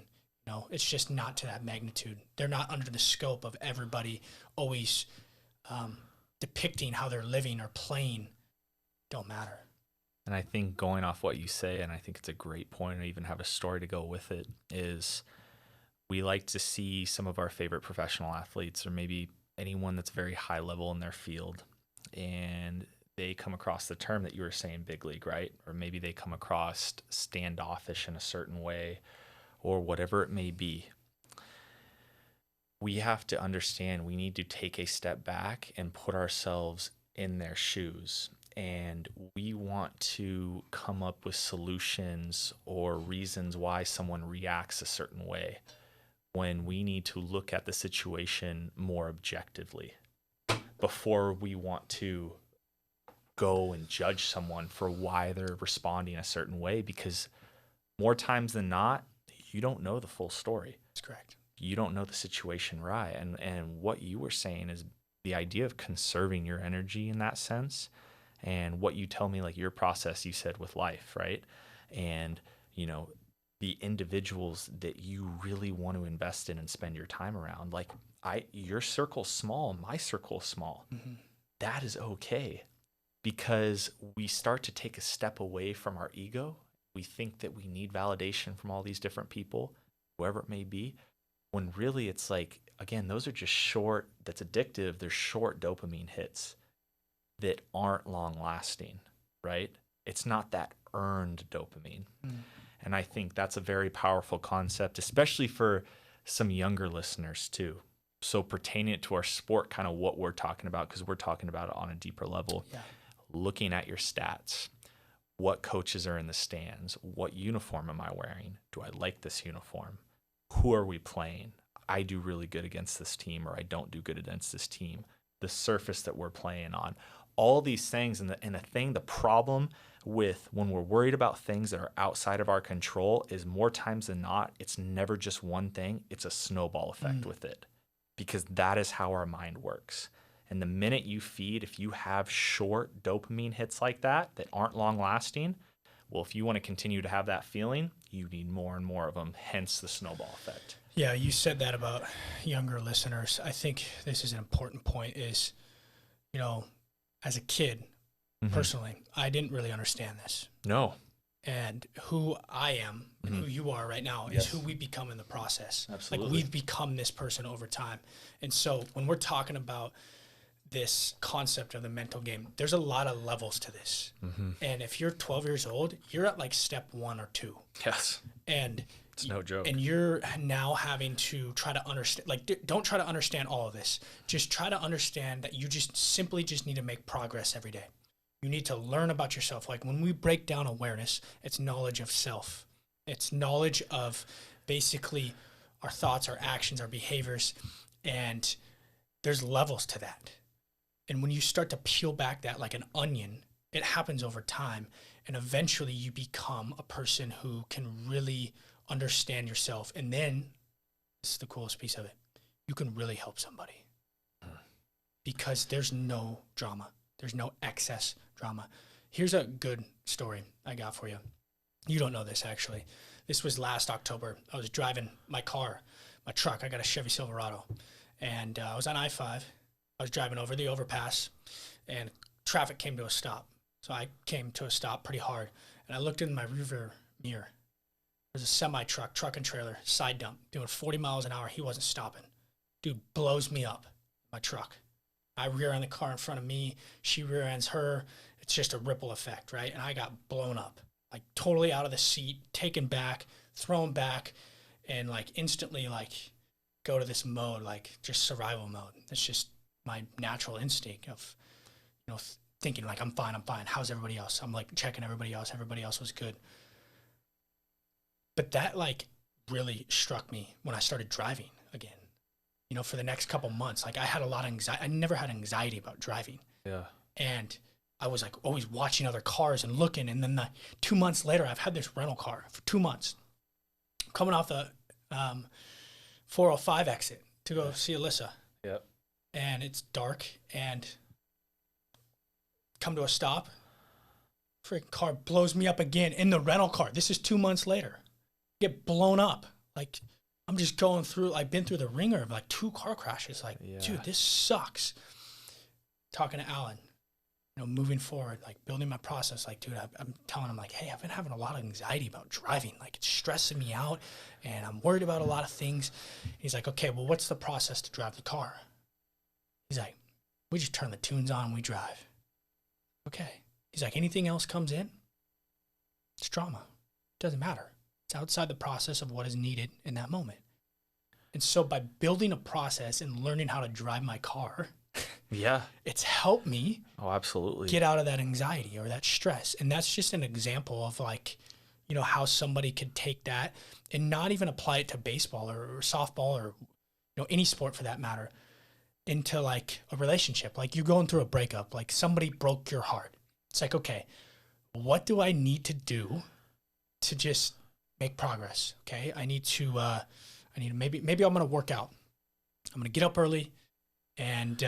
You know, it's just not to that magnitude. They're not under the scope of everybody always depicting how they're living or playing. Don't matter. And I think going off what you say, and I think it's a great point, and even have a story to go with it, is we like to see some of our favorite professional athletes, or maybe anyone that's very high level in their field, and they come across the term that you were saying, big league, right? Or maybe they come across standoffish in a certain way, or whatever it may be. We have to understand we need to take a step back and put ourselves in their shoes. And we want to come up with solutions or reasons why someone reacts a certain way, when we need to look at the situation more objectively before we want to go and judge someone for why they're responding a certain way, because more times than not, you don't know the full story. That's correct. You don't know the situation right. And what you were saying is the idea of conserving your energy in that sense. And what you tell me, like your process, you said with life, right? And, you know, the individuals that you really want to invest in and spend your time around, like your circle's small, my circle's small. Mm-hmm. That is okay, because we start to take a step away from our ego. We think that we need validation from all these different people, whoever it may be, when really it's like, again, those are just short, that's addictive. They're short dopamine hits that aren't long lasting, right? It's not that earned dopamine. And I think that's a very powerful concept, especially for some younger listeners too. So pertaining it to our sport, kind of what we're talking about, because we're talking about it on a deeper level. Yeah. Looking at your stats, what coaches are in the stands, what uniform am I wearing? Do I like this uniform? Who are we playing? I do really good against this team, or I don't do good against this team. The surface that we're playing on. All these things, the problem with when we're worried about things that are outside of our control is more times than not, it's never just one thing. It's a snowball effect with it, because that is how our mind works. And the minute you feed, if you have short dopamine hits like that aren't long lasting, well, if you want to continue to have that feeling, you need more and more of them, hence the snowball effect. Yeah, you said that about younger listeners. I think this is an important point is, you know, as a kid, personally, I didn't really understand this. No. And who I am and who you are right now is who we become in the process. Absolutely. Like, we've become this person over time. And so when we're talking about this concept of the mental game, there's a lot of levels to this. And if you're 12 years old, you're at like step 1 or 2. Yes. And it's no joke. And you're now having to try to understand, like, don't try to understand all of this. Just try to understand that you just simply need to make progress every day. You need to learn about yourself. Like, when we break down awareness, it's knowledge of self. It's knowledge of basically our thoughts, our actions, our behaviors. And there's levels to that. And when you start to peel back that like an onion, it happens over time. And eventually you become a person who can really understand yourself. And then, this is the coolest piece of it, you can really help somebody. Because there's no drama. There's no excess drama. Here's a good story I got for you. You don't know this, actually. This was last October. I was driving my truck. I got a Chevy Silverado. And I was on I-5. I was driving over the overpass, and traffic came to a stop. So I came to a stop pretty hard. And I looked in my rearview mirror. There's a semi-truck, truck and trailer, side dump, doing 40 miles an hour. He wasn't stopping. Dude blows me up, my truck. I rear end the car in front of me. She rear ends her. It's just a ripple effect, right? And I got blown up, like totally out of the seat, taken back, thrown back, and like instantly like go to this mode, like just survival mode. It's just my natural instinct of, thinking like, I'm fine. How's everybody else? I'm like checking everybody else. Everybody else was good. But that like really struck me when I started driving again. You know, for the next couple months, like I had a lot of anxiety. I never had anxiety about driving. Yeah. And I was like always watching other cars and looking. And then 2 months later, I've had this rental car for 2 months. Coming off the 405 exit to go see Alyssa. Yep. And it's dark and come to a stop. Freaking car blows me up again in the rental car. This is 2 months later. Get blown up. Like I'm just going through, I've been through the ringer of like 2 car crashes. Like, dude, this sucks. Talking to Alan, you know, moving forward, like building my process. Like, dude, I'm telling him like, hey, I've been having a lot of anxiety about driving. Like it's stressing me out and I'm worried about a lot of things. He's like, okay, well, what's the process to drive the car? He's like, we just turn the tunes on and we drive. Okay. He's like, anything else comes in, it's drama. It doesn't matter. It's outside the process of what is needed in that moment. And so by building a process and learning how to drive my car, it's helped me absolutely get out of that anxiety or that stress. And that's just an example of like, you know, how somebody could take that and not even apply it to baseball or softball or, you know, any sport for that matter, into like a relationship. Like you're going through a breakup, like somebody broke your heart. It's like, okay, what do I need to do to just make progress? Okay. I need to maybe I'm going to work out. I'm going to get up early and,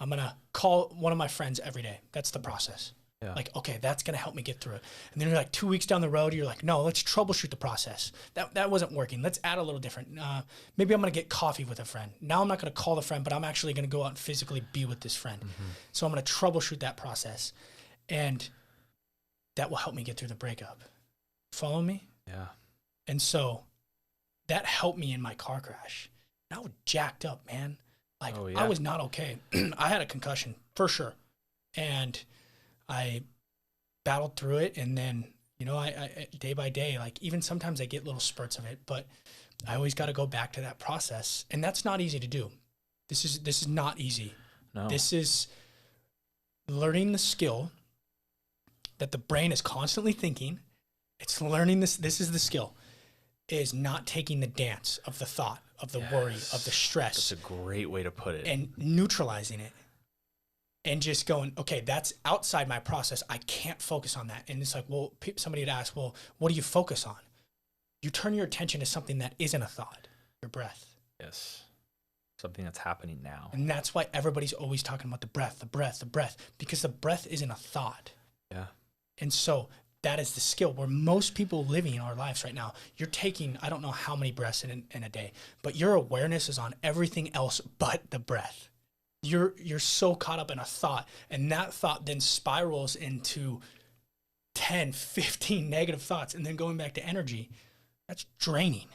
I'm going to call one of my friends every day. That's the process. Yeah. Like, okay, that's going to help me get through it. And then you're like 2 weeks down the road, you're like, no, let's troubleshoot the process. That wasn't working. Let's add a little different. Maybe I'm going to get coffee with a friend. Now I'm not going to call the friend, but I'm actually going to go out and physically be with this friend. Mm-hmm. So I'm going to troubleshoot that process. And that will help me get through the breakup. Follow me? Yeah. And so that helped me in my car crash. And I was jacked up, man. Like I was not okay. I had a concussion for sure. And I battled through it. And then, you know, I day by day, like even sometimes I get little spurts of it, but I always got to go back to that process. And that's not easy to do. This is not easy. No. This is learning the skill that the brain is constantly thinking. It's learning this. This is the skill, is not taking the dance of the thought, of the worry, of the stress. That's a great way to put it. And neutralizing it and just going, okay, that's outside my process. I can't focus on that. And it's like, well, somebody had asked, well, what do you focus on? You turn your attention to something that isn't a thought, your breath. Yes. Something that's happening now. And that's why everybody's always talking about the breath, because the breath isn't a thought. Yeah. And so that is the skill where most people living our lives right now, you're taking, I don't know how many breaths in a day, but your awareness is on everything else but the breath. You're so caught up in a thought, and that thought then spirals into 10, 15 negative thoughts, and then going back to energy. That's draining.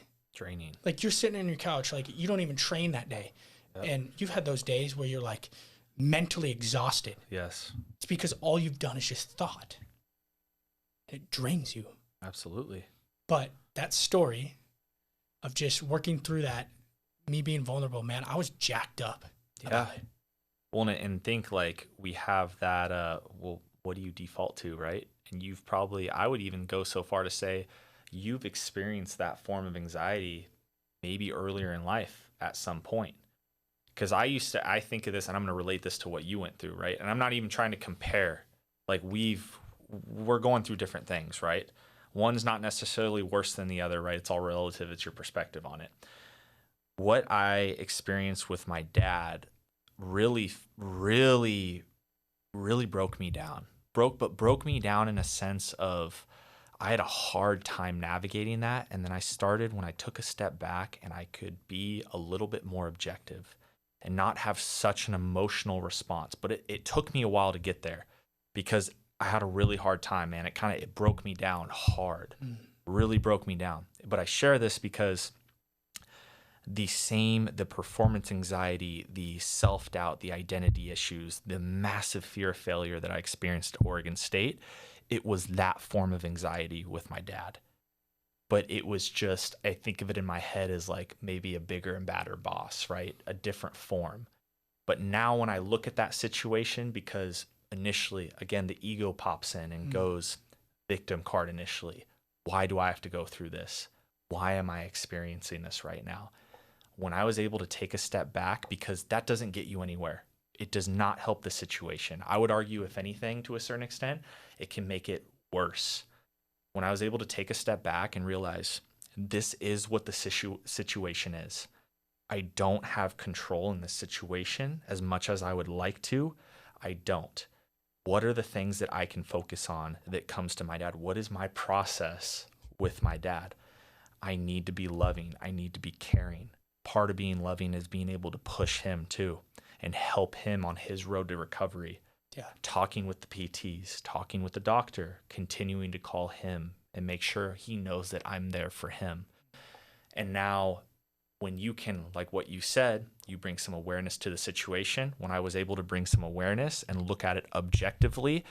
Like you're sitting on your couch, like you don't even train that day. Yep. And you've had those days where you're like mentally exhausted. Yes. It's because all you've done is just thought. It drains you. Absolutely. But that story of just working through that, me being vulnerable, man, I was jacked up about it. Well, and think like we have that, well, what do you default to, right? And you've probably, I would even go so far to say, you've experienced that form of anxiety maybe earlier in life at some point. Because I think of this, and I'm going to relate this to what you went through, right? And I'm not even trying to compare. Like we're going through different things, right? One's not necessarily worse than the other, right? It's all relative. It's your perspective on it. What I experienced with my dad really, really, really broke me down. Broke me down in a sense of I had a hard time navigating that. And then I started when I took a step back and I could be a little bit more objective and not have such an emotional response. But it took me a while to get there because I had a really hard time, man. It broke me down hard, really broke me down. But I share this because the performance anxiety, the self-doubt, the identity issues, the massive fear of failure that I experienced at Oregon State, it was that form of anxiety with my dad. But it was just, I think of it in my head as like maybe a bigger and badder boss, right? A different form. But now when I look at that situation, because initially, again, the ego pops in and goes victim card initially. Why do I have to go through this? Why am I experiencing this right now? When I was able to take a step back, because that doesn't get you anywhere. It does not help the situation. I would argue, if anything, to a certain extent, it can make it worse. When I was able to take a step back and realize this is what the situation is. I don't have control in this situation as much as I would like to. I don't. What are the things that I can focus on that comes to my dad? What is my process with my dad? I need to be loving. I need to be caring. Part of being loving is being able to push him too and help him on his road to recovery. Yeah. Talking with the PTs, talking with the doctor, continuing to call him and make sure he knows that I'm there for him. And now when you can, like what you said, you bring some awareness to the situation. When I was able to bring some awareness and look at it objectively,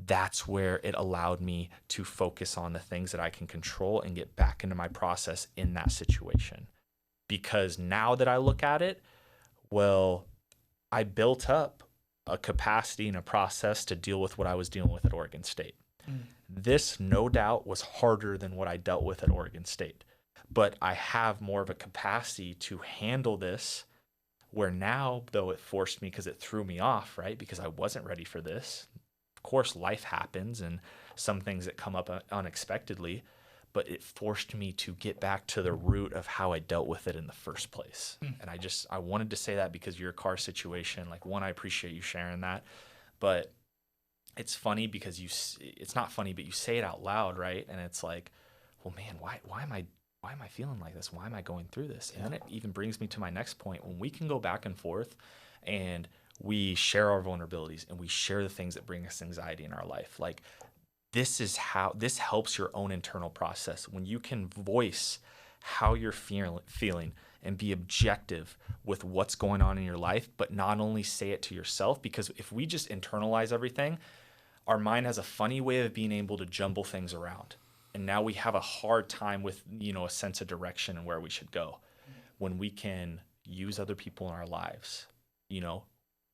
that's where it allowed me to focus on the things that I can control and get back into my process in that situation. Because now that I look at it, well, I built up a capacity and a process to deal with what I was dealing with at Oregon State. This, no doubt, was harder than what I dealt with at Oregon State. But I have more of a capacity to handle this, where now, though it forced me because it threw me off, right? Because I wasn't ready for this. Of course, life happens and some things that come up unexpectedly, but it forced me to get back to the root of how I dealt with it in the first place. And I wanted to say that because your car situation, like, one, I appreciate you sharing that, but it's funny because it's not funny, but you say it out loud, right? And it's like, well, man, why am I feeling like this? Why am I going through this? And then it even brings me to my next point. When we can go back and forth and we share our vulnerabilities and we share the things that bring us anxiety in our life, like, this is how this helps your own internal process. When you can voice how you're feeling and be objective with what's going on in your life, but not only say it to yourself, because if we just internalize everything, our mind has a funny way of being able to jumble things around. And now we have a hard time with, a sense of direction and where we should go. When we can use other people in our lives,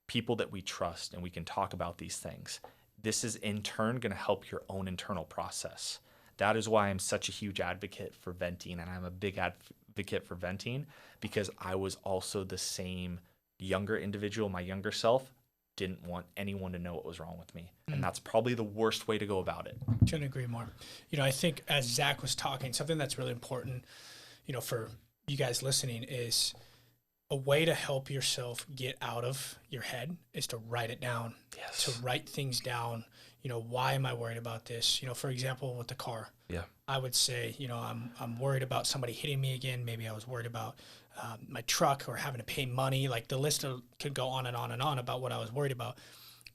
people that we trust, and we can talk about these things, this is in turn going to help your own internal process. That is why I'm such a huge advocate for venting, and I'm a big advocate for venting, because I was also the same younger individual. My younger self didn't want anyone to know what was wrong with me. And that's probably the worst way to go about it. Couldn't agree more. I think as Zach was talking, something that's really important, for you guys listening, is a way to help yourself get out of your head is to write it down. Yes. To write things down. Why am I worried about this? For example, with the car. Yeah. I would say, I'm worried about somebody hitting me again. Maybe I was worried about my truck or having to pay money. Like, the list could go on and on and on about what I was worried about.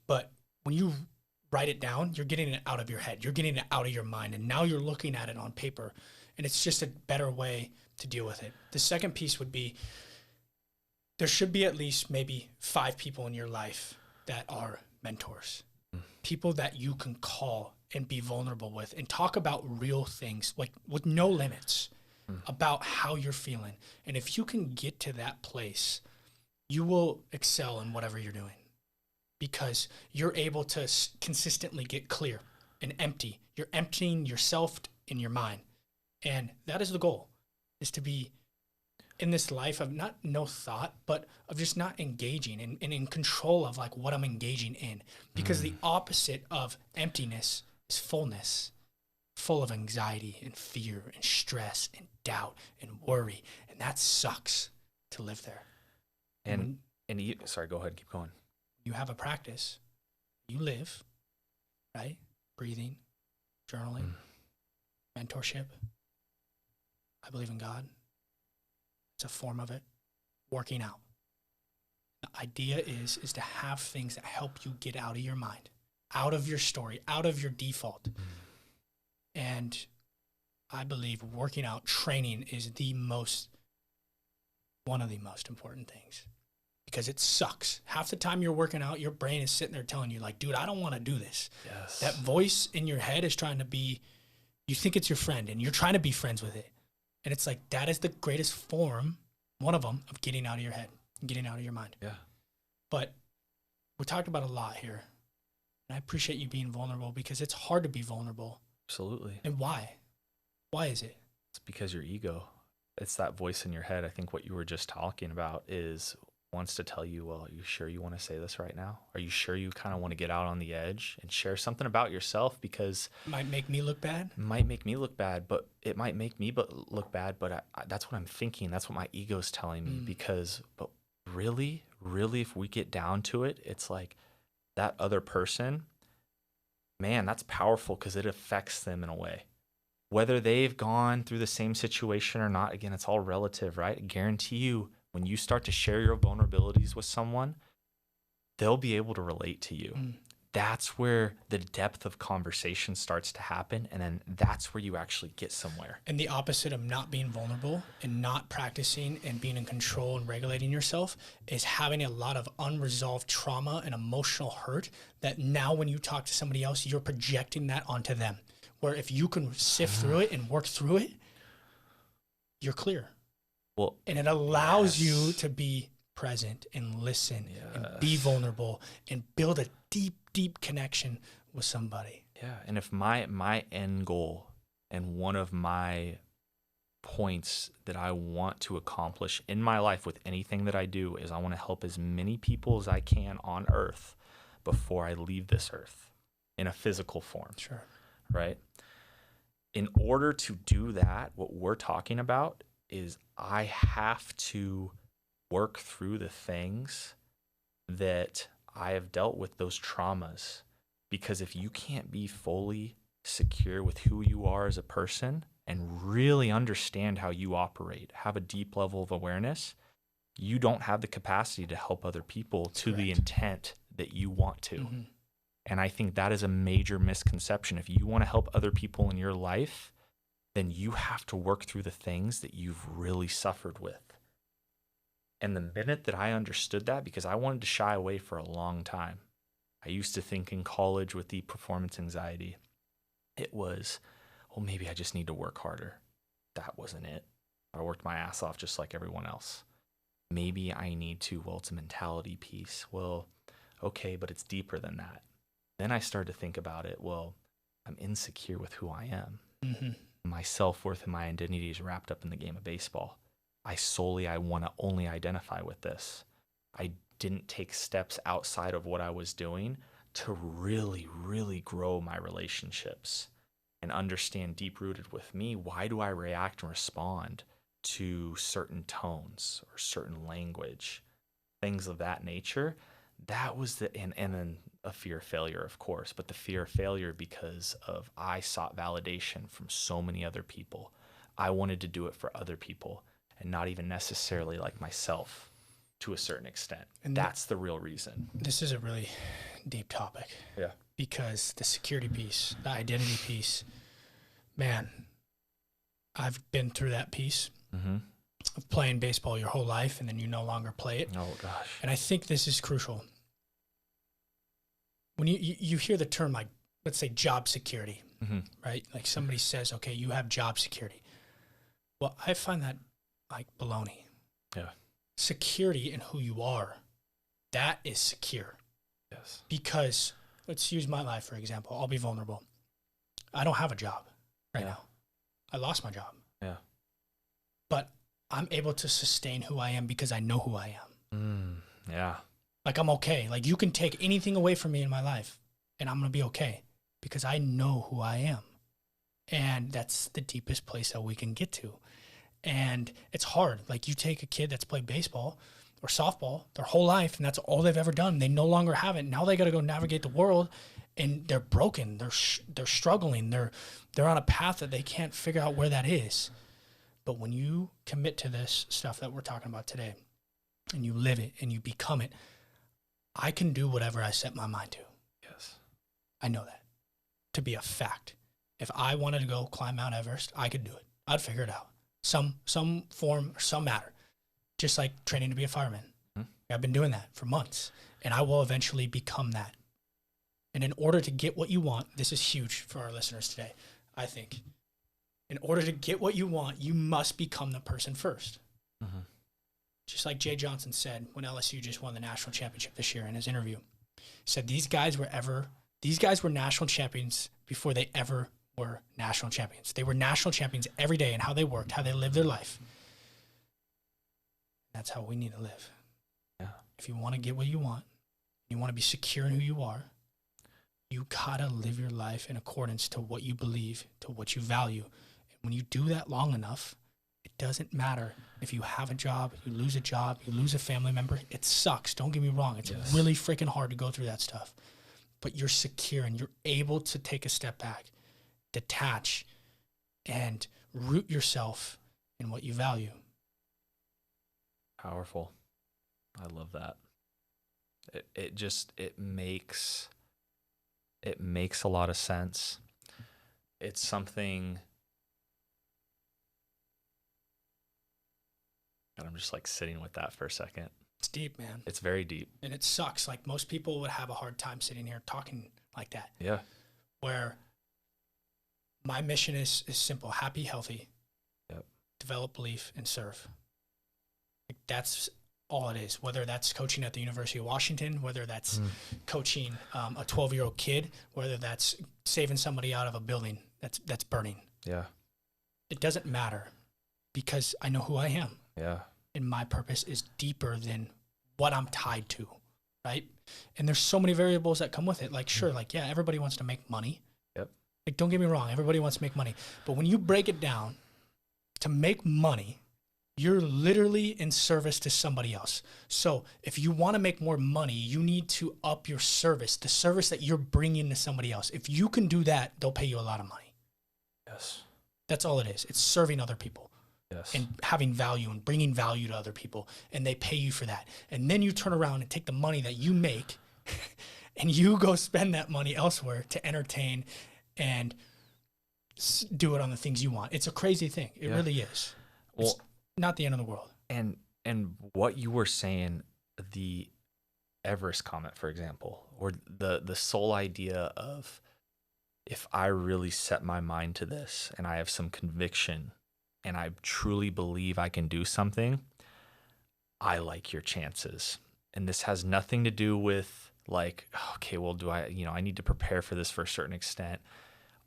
But when you write it down, you're getting it out of your head. You're getting it out of your mind. And now you're looking at it on paper. And it's just a better way to deal with it. The second piece would be, there should be at least maybe 5 people in your life that are mentors. People that you can call and be vulnerable with and talk about real things, like with no limits, about how you're feeling. And if you can get to that place, you will excel in whatever you're doing, because you're able to consistently get clear and empty. You're emptying yourself in your mind. And that is the goal, is to be in this life of not no thought, but of just not engaging and in control of like what I'm engaging in. Because the opposite of emptiness is fullness, full of anxiety and fear and stress and doubt and worry. And that sucks to live there. Sorry, go ahead, keep going. You have a practice, you live, right? Breathing, journaling, mentorship. I believe in God. It's a form of it. Working out. The idea is to have things that help you get out of your mind, out of your story, out of your default. And I believe working out, training is one of the most important things, because it sucks. Half the time you're working out, your brain is sitting there telling you like, dude, I don't want to do this. Yes. That voice in your head is trying to be, you think it's your friend and you're trying to be friends with it. And it's like, that is the greatest form, one of them, of getting out of your head and getting out of your mind. Yeah. But we talked about a lot here. And I appreciate you being vulnerable because it's hard to be vulnerable. Absolutely. And why? Why is it? It's because your ego, it's that voice in your head. I think what you were just talking about is wants to tell you, well, are you sure you want to say this right now? Are you sure you kind of want to get out on the edge and share something about yourself? Because it might make me look bad. Might make me look bad, but it might make me look bad. But that's what I'm thinking. That's what my ego's telling me. But really, if we get down to it, it's like that other person, man, that's powerful because it affects them in a way. Whether they've gone through the same situation or not, again, it's all relative, right? I guarantee you, when you start to share your vulnerabilities with someone, they'll be able to relate to you. That's where the depth of conversation starts to happen. And then that's where you actually get somewhere. And the opposite of not being vulnerable and not practicing and being in control and regulating yourself is having a lot of unresolved trauma and emotional hurt that now when you talk to somebody else, you're projecting that onto them. Where if you can sift through it and work through it, you're clear. Well, and it allows you to be present and listen and be vulnerable and build a deep connection with somebody. Yeah. And if my end goal and one of my points that I want to accomplish in my life with anything that I do is I want to help as many people as I can on earth before I leave this earth in a physical form. Sure. Right? In order to do that, what we're talking about is I have to work through the things that I have dealt with, those traumas. Because if you can't be fully secure with who you are as a person and really understand how you operate, have a deep level of awareness, you don't have the capacity to help other people to the intent that you want to. And I think that is a major misconception. If you want to help other people in your life, then you have to work through the things that you've really suffered with. And the minute that I understood that, because I wanted to shy away for a long time, I used to think in college with the performance anxiety, it was, well, maybe I just need to work harder. That wasn't it. I worked my ass off just like everyone else. Maybe I need to, well, it's a mentality piece. Well, okay, but it's deeper than that. Then I started to think about it. Well, I'm insecure with who I am. My self-worth and my identity is wrapped up in the game of baseball. I want to only identify with this. I didn't take steps outside of what I was doing to really grow my relationships and understand deep-rooted with me, why do I react and respond to certain tones or certain language, things of that nature. That was and then a fear of failure, of course, but the fear of failure because of I sought validation from so many other people. I wanted to do it for other people and not even necessarily like myself to a certain extent. And that's the real reason. This is a really deep topic. Yeah. Because the security piece, the identity piece, man, I've been through that piece of playing baseball your whole life and then you no longer play it. Oh, gosh. And I think this is crucial. When you hear the term, like, let's say job security, right? Like somebody says, okay, you have job security. Well, I find that like baloney. Yeah. Security in who you are, that is secure. Yes. Because let's use my life, for example. I'll be vulnerable. I don't have a job right now. I lost my job. Yeah. But I'm able to sustain who I am because I know who I am. Yeah. Like I'm okay. Like you can take anything away from me in my life and I'm going to be okay because I know who I am. And that's the deepest place that we can get to. And it's hard. Like you take a kid that's played baseball or softball their whole life and that's all they've ever done. They no longer have it. Now they got to go navigate the world and they're broken. They're struggling. They're on a path that they can't figure out where that is. But when you commit to this stuff that we're talking about today and you live it and you become it, I can do whatever I set my mind to. Yes. I know that to be a fact. If I wanted to go climb Mount Everest, I could do it. I'd figure it out. Some form or some matter. Just like training to be a fireman. I've been doing that for months and I will eventually become that. And in order to get what you want, this is huge for our listeners today, I think. In order to get what you want, you must become the person first. Just like Jay Johnson said when LSU just won the national championship this year in his interview. He said these guys were ever These guys were national champions before they ever were national champions. They were national champions every day in how they worked, how they lived their life. That's how we need to live. Yeah. If you want to get what you want, you want to be secure in who you are, you gotta live your life in accordance to what you believe, to what you value. And when you do that long enough, it doesn't matter if you have a job, you lose a family member. It sucks. Don't get me wrong. It's really freaking hard to go through that stuff. But you're secure and you're able to take a step back, detach, and root yourself in what you value. Powerful. I love that. It makes a lot of sense. It's something, and I'm just like sitting with that for a second. It's deep, man. It's very deep. And it sucks. Like, most people would have a hard time sitting here talking like that. Yeah. Where my mission is simple: happy, healthy, develop, belief, and serve. Like, that's all it is. Whether that's coaching at the University of Washington, whether that's coaching a 12-year-old kid, whether that's saving somebody out of a building that's burning. Yeah. It doesn't matter, because I know who I am. Yeah. And my purpose is deeper than what I'm tied to, right? And there's so many variables that come with it. Like, sure, like, yeah, everybody wants to make money. Yep. Like, don't get me wrong, everybody wants to make money. But when you break it down, to make money, you're literally in service to somebody else. So if you want to make more money, you need to up your service, the service that you're bringing to somebody else. If you can do that, they'll pay you a lot of money. Yes. That's all it is. It's serving other people. Yes. And having value and bringing value to other people, and they pay you for that. And then you turn around and take the money that you make and you go spend that money elsewhere to entertain and do it on the things you want. It's a crazy thing. It really is. Well, it's not the end of the world. And what you were saying, the Everest comment, for example, or the sole idea of, if I really set my mind to this and I have some conviction and I truly believe I can do something, I like your chances. And this has nothing to do with like, okay, well, I need to prepare for this for a certain extent.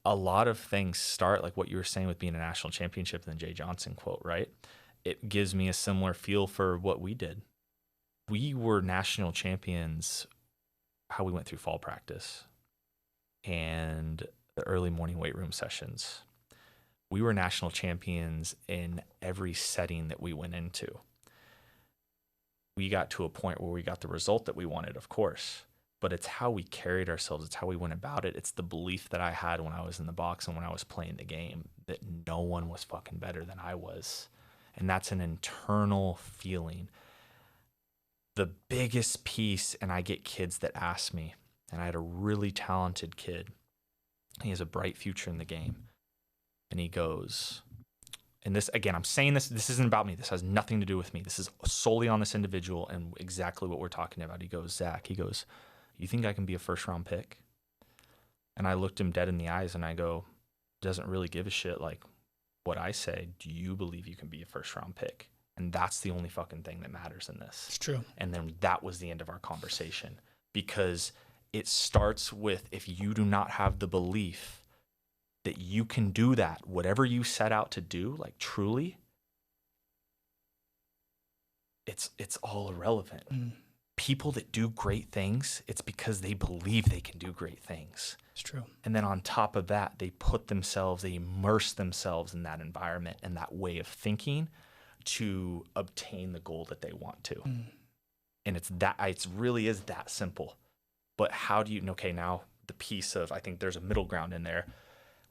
A lot of things start like what you were saying with being a national championship and the Jay Johnson quote, right? It gives me a similar feel for what we did. We were national champions, how we went through fall practice and the early morning weight room sessions. We were national champions in every setting that we went into. We got to a point where we got the result that we wanted, of course, but it's how we carried ourselves. It's how we went about it. It's the belief that I had when I was in the box and when I was playing the game that no one was fucking better than I was. And that's an internal feeling. The biggest piece, and I get kids that ask me, and I had a really talented kid. He has a bright future in the game. And he goes, and this, again, I'm saying this isn't about me. This has nothing to do with me. This is solely on this individual and exactly what we're talking about. He goes, Zach, you think I can be a first round pick? And I looked him dead in the eyes and I go, doesn't really give a shit like what I say. Do you believe you can be a first round pick? And that's the only fucking thing that matters in this. It's true. And then that was the end of our conversation, because it starts with, if you do not have the belief that you can do that, whatever you set out to do, like truly, it's all irrelevant. People that do great things, it's because they believe they can do great things. It's true. And then on top of that, they immerse themselves in that environment and that way of thinking to obtain the goal that they want to. And it really is that simple. But how do you, okay, now the piece of, I think there's a middle ground in there.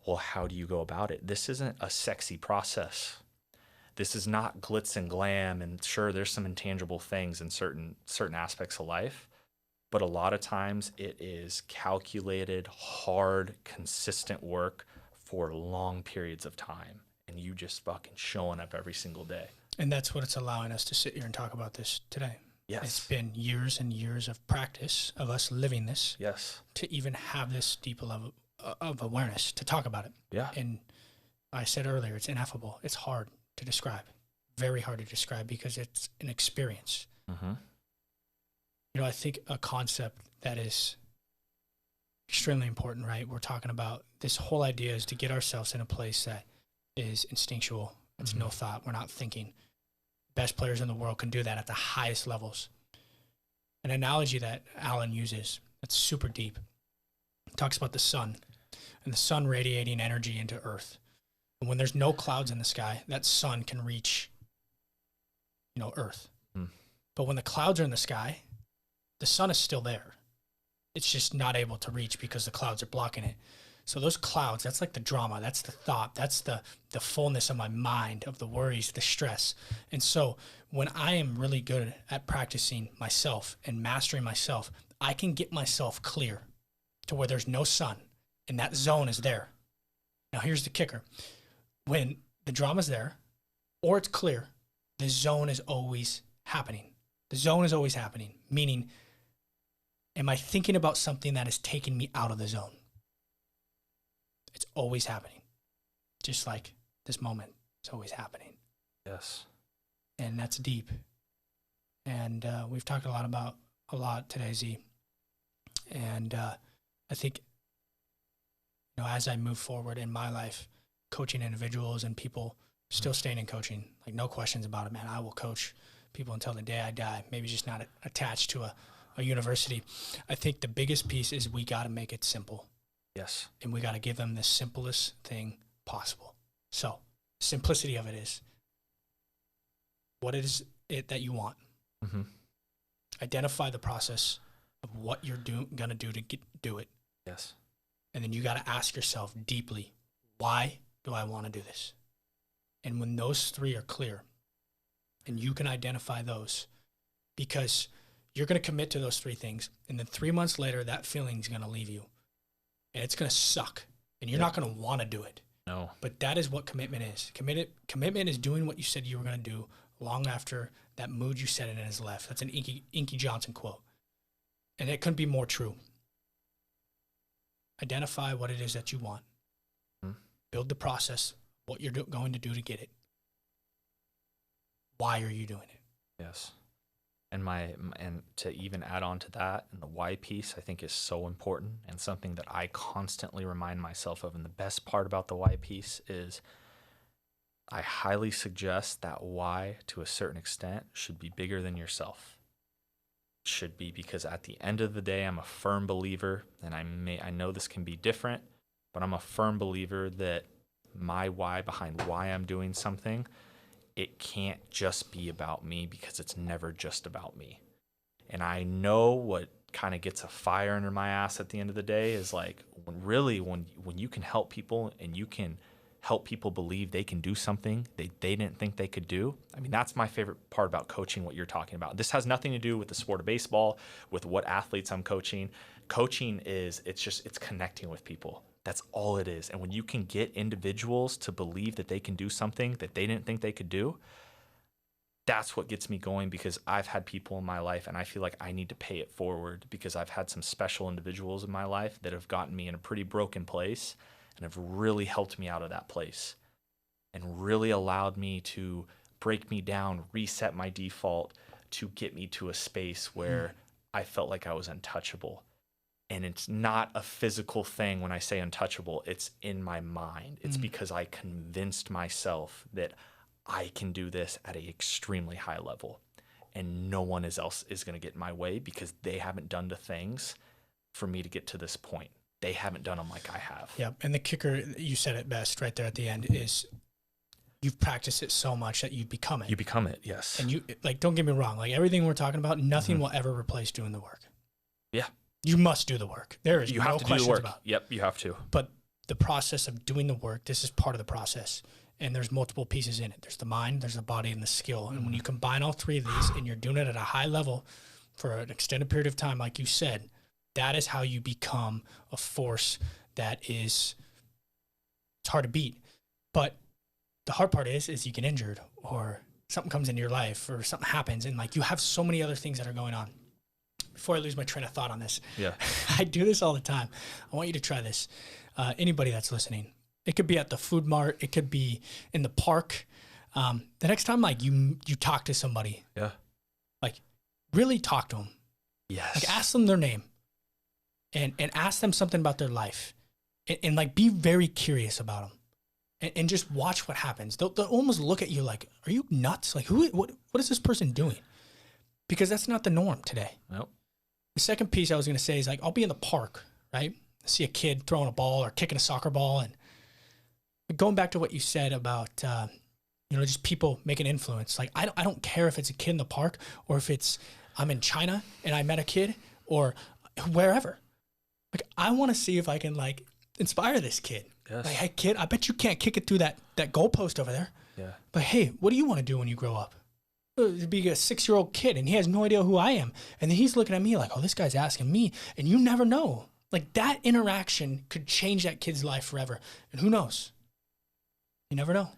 Well, how do you go about it? This isn't a sexy process. This is not glitz and glam. And sure, there's some intangible things in certain aspects of life. But a lot of times it is calculated, hard, consistent work for long periods of time. And you just fucking showing up every single day. And that's what it's allowing us to sit here and talk about this today. Yes. It's been years and years of practice of us living this. Yes. To even have this deep level of awareness to talk about it. Yeah. And I said earlier, it's ineffable. It's hard to describe, very hard to describe, because it's an experience. I think a concept that is extremely important, right? We're talking about this whole idea is to get ourselves in a place that is instinctual. It's no thought. We're not thinking. Best players in the world can do that at the highest levels. An analogy that Alan uses that's super deep talks about the sun and the sun radiating energy into Earth. And when there's no clouds in the sky, that sun can reach, Earth. But when the clouds are in the sky, the sun is still there. It's just not able to reach because the clouds are blocking it. So those clouds, that's like the drama, that's the thought, that's the fullness of my mind, of the worries, the stress. And so when I am really good at practicing myself and mastering myself, I can get myself clear to where there's no sun and that zone is there. Now here's the kicker. When the drama's there or it's clear, the zone is always happening. The zone is always happening, meaning, am I thinking about something that is taking me out of the zone? It's always happening. Just like this moment, it's always happening. Yes. And that's deep. And we've talked a lot today, Z. And I think, as I move forward in my life, coaching individuals and people, still staying in coaching, like no questions about it, man. I will coach people until the day I die, maybe just not attached to a university. I think the biggest piece is we got to make it simple. Yes. And we got to give them the simplest thing possible. So simplicity of it is, what is it that you want? Mm-hmm. Identify the process of what you're going to do to do it. Yes. And then you got to ask yourself deeply, why do I want to do this? And when those three are clear, and you can identify those, because you're going to commit to those three things, and then 3 months later, that feeling is going to leave you. And it's going to suck, and you're not going to want to do it. No. But that is what commitment is. Commitment is doing what you said you were going to do long after that mood you set in has left. That's an Inky Johnson quote. And it couldn't be more true. Identify what it is that you want. Build the process, what you're going to do to get it. Why are you doing it? Yes. And to even add on to that, and the why piece, I think is so important and something that I constantly remind myself of. And the best part about the why piece is I highly suggest that why, to a certain extent, should be bigger than yourself. Should be, because at the end of the day, I'm a firm believer, and I know this can be different, but I'm a firm believer that my why behind why I'm doing something, it can't just be about me, because it's never just about me. And I know what kind of gets a fire under my ass at the end of the day is like, when you can help people and you can help people believe they can do something they didn't think they could do. I mean, that's my favorite part about coaching, what you're talking about. This has nothing to do with the sport of baseball, with what athletes I'm coaching. Coaching it's connecting with people. That's all it is. And when you can get individuals to believe that they can do something that they didn't think they could do, that's what gets me going, because I've had people in my life and I feel like I need to pay it forward, because I've had some special individuals in my life that have gotten me in a pretty broken place and have really helped me out of that place and really allowed me to break me down, reset my default to get me to a space where I felt like I was untouchable. And it's not a physical thing when I say untouchable, it's in my mind. It's because I convinced myself that I can do this at an extremely high level and no one else is going to get in my way, because they haven't done the things for me to get to this point. They haven't done them like I have. Yeah, and the kicker, you said it best right there at the end, is you've practiced it so much that you become it. You become it, yes. And you, like, don't get me wrong, like everything we're talking about, nothing will ever replace doing the work. Yeah. You must do the work. There is no questions about it. Yep, you have to. But the process of doing the work, this is part of the process. And there's multiple pieces in it. There's the mind, there's the body, and the skill. And when you combine all three of these and you're doing it at a high level for an extended period of time, like you said, that is how you become a force that is, it's hard to beat. But the hard part is you get injured or something comes into your life or something happens, and like you have so many other things that are going on. Before I lose my train of thought on this, I do this all the time. I want you to try this. Anybody that's listening, it could be at the food mart, it could be in the park. The next time, like you talk to somebody, like really talk to them. Yes. Like ask them their name. and ask them something about their life and like be very curious about them and just watch what happens. They'll almost look at you like, are you nuts? Like what is this person doing? Because that's not the norm today. Nope. The second piece I was going to say is like, I'll be in the park, right? See a kid throwing a ball or kicking a soccer ball. And going back to what you said about, just people make an influence. Like, I don't care if it's a kid in the park or if it's, I'm in China and I met a kid or wherever. Like, I want to see if I can like inspire this kid. Yes. Like, hey kid, I bet you can't kick it through that goalpost over there. Yeah. But hey, what do you want to do when you grow up? To be a 6-year-old kid and he has no idea who I am. And then he's looking at me like, oh, this guy's asking me. And you never know. Like, that interaction could change that kid's life forever. And who knows? You never know.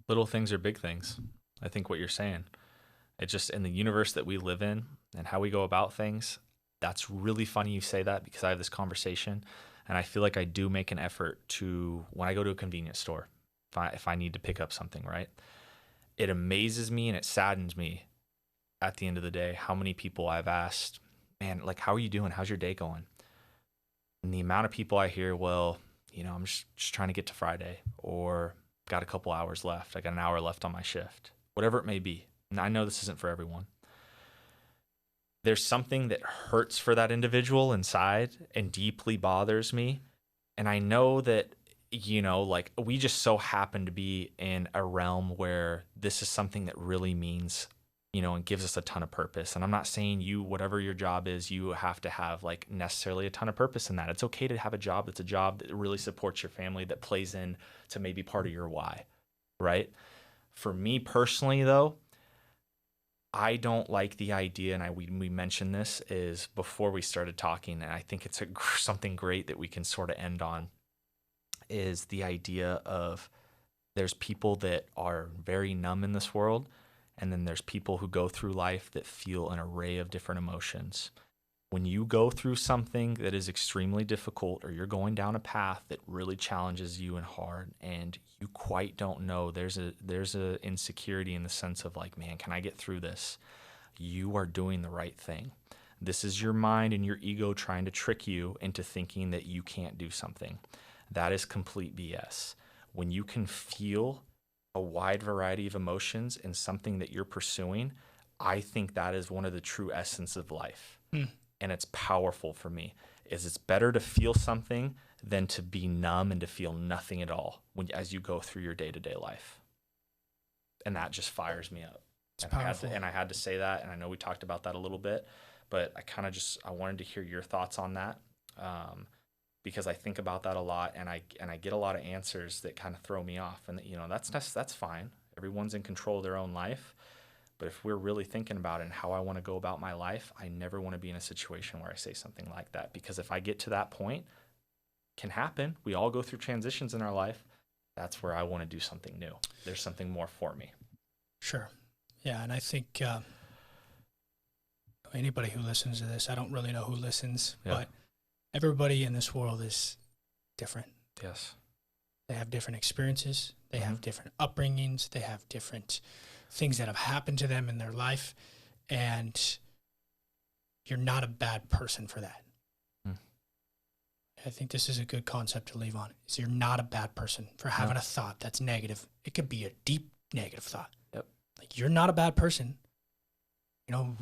Little things are big things. I think what you're saying. It's just in the universe that we live in and how we go about things. That's really funny you say that because I have this conversation and I feel like I do make an effort to, when I go to a convenience store, if I need to pick up something, right? It amazes me and it saddens me at the end of the day how many people I've asked, man, like, how are you doing? How's your day going? And the amount of people I hear, well, I'm just trying to get to Friday, or got a couple hours left. I got an hour left on my shift, whatever it may be. And I know this isn't for everyone. There's something that hurts for that individual inside and deeply bothers me. And I know that, like, we just so happen to be in a realm where this is something that really means, and gives us a ton of purpose. And I'm not saying whatever your job is, you have to have like necessarily a ton of purpose in that. It's okay to have a job that's a job that really supports your family, that plays in to maybe part of your why, right? For me personally, though, I don't like the idea, and we mentioned this is before we started talking, and I think it's something great that we can sort of end on, is the idea of there's people that are very numb in this world, and then there's people who go through life that feel an array of different emotions. When you go through something that is extremely difficult, or you're going down a path that really challenges you and hard, and you quite don't know, there's a insecurity in the sense of like, man, can I get through this? You are doing the right thing. This is your mind and your ego trying to trick you into thinking that you can't do something. That is complete BS. When you can feel a wide variety of emotions in something that you're pursuing, I think that is one of the true essence of life. And it's powerful for me. It's better to feel something than to be numb and to feel nothing at all as you go through your day-to-day life. And that just fires me up. It's powerful. I had to say that, and I know we talked about that a little bit, but I wanted to hear your thoughts on that. Because I think about that a lot, and I get a lot of answers that kind of throw me off, and that's fine. Everyone's in control of their own life, but if we're really thinking about it and how I want to go about my life, I never want to be in a situation where I say something like that, because if I get to that point, it can happen. We all go through transitions in our life. That's where I want to do something new. There's something more for me. Sure, yeah, and I think anybody who listens to this, I don't really know who listens, but everybody in this world is different. Yes. They have different experiences. They have different upbringings. They have different things that have happened to them in their life. And you're not a bad person for that. I think this is a good concept to leave on, is you're not a bad person for having a thought that's negative. It could be a deep negative thought. Yep. Like, you're not a bad person.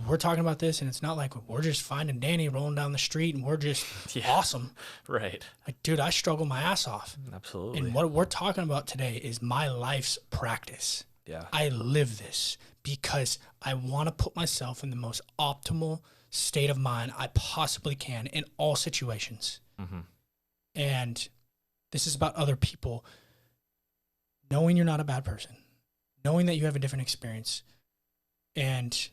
We're talking about this, and it's not like we're just finding Danny rolling down the street and we're just awesome. Right. Like, dude, I struggle my ass off. Absolutely. And what we're talking about today is my life's practice. Yeah. I live this because I want to put myself in the most optimal state of mind I possibly can in all situations. And this is about other people. Knowing you're not a bad person. Knowing that you have a different experience. And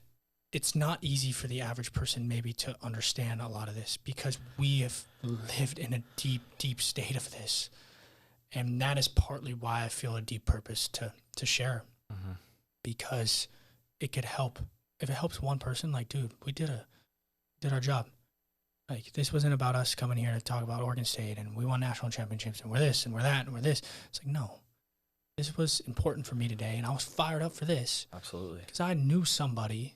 it's not easy for the average person maybe to understand a lot of this, because we have lived in a deep, deep state of this. And that is partly why I feel a deep purpose to share, because it could help. If it helps one person, like, dude, we did our job. Like, this wasn't about us coming here to talk about Oregon State and we won national championships and we're this and we're that and we're this. It's like, no, this was important for me today, and I was fired up for this. Absolutely. Because I knew somebody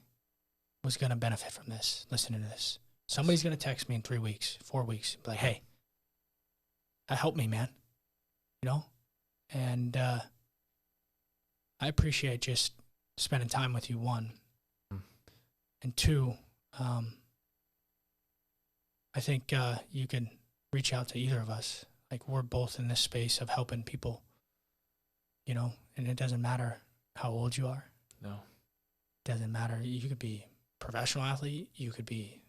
was going to benefit from this, listening to this. Somebody's going to text me in 3 weeks, 4 weeks, be like, hey, that helped me, man. You know? And I appreciate just spending time with you, one. And two, I think you can reach out to either of us. Like, we're both in this space of helping people, you know, and it doesn't matter how old you are. No. It doesn't matter. You could be a professional athlete. You could be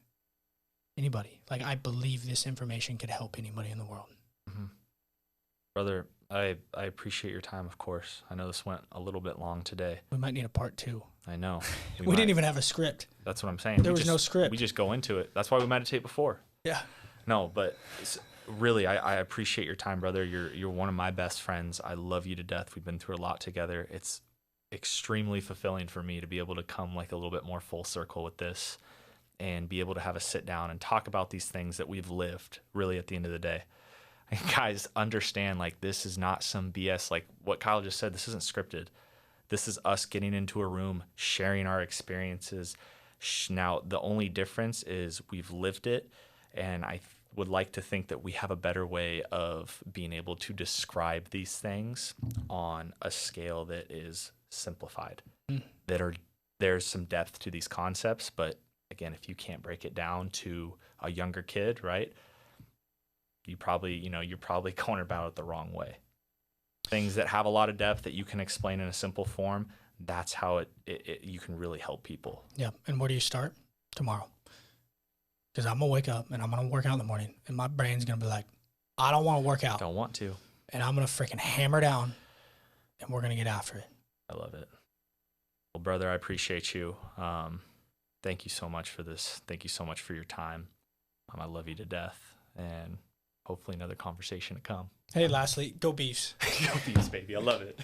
anybody. Like, I believe this information could help anybody in the world. Mm-hmm. Brother, I appreciate your time, of course. I know this went a little bit long today. We might need a part 2. I know. We didn't even have a script. That's what I'm saying. There was no script. We just go into it. That's why we meditate before. Yeah. No, but really, I appreciate your time, brother. You're one of my best friends. I love you to death. We've been through a lot together. It's extremely fulfilling for me to be able to come like a little bit more full circle with this and be able to have a sit down and talk about these things that we've lived really at the end of the day. And guys, understand, like, this is not some BS. Like what Kyle just said, this isn't scripted. This is us getting into a room, sharing our experiences. Now, the only difference is we've lived it, and I would like to think that we have a better way of being able to describe these things on a scale that is simplified. There's some depth to these concepts, but again, if you can't break it down to a younger kid, right? You're probably going about it the wrong way. Things that have a lot of depth that you can explain in a simple form, that's how you can really help people. Yeah. And where do you start? Tomorrow. Because I'm going to wake up and I'm going to work out in the morning, and my brain's going to be like, I don't want to work out. Don't want to. And I'm going to freaking hammer down, and we're going to get after it. I love it. Well, brother, I appreciate you. Thank you so much for this. Thank you so much for your time. I love you to death, and hopefully another conversation to come. Hey, lastly, go Beefs. Go Beefs, baby. I love it.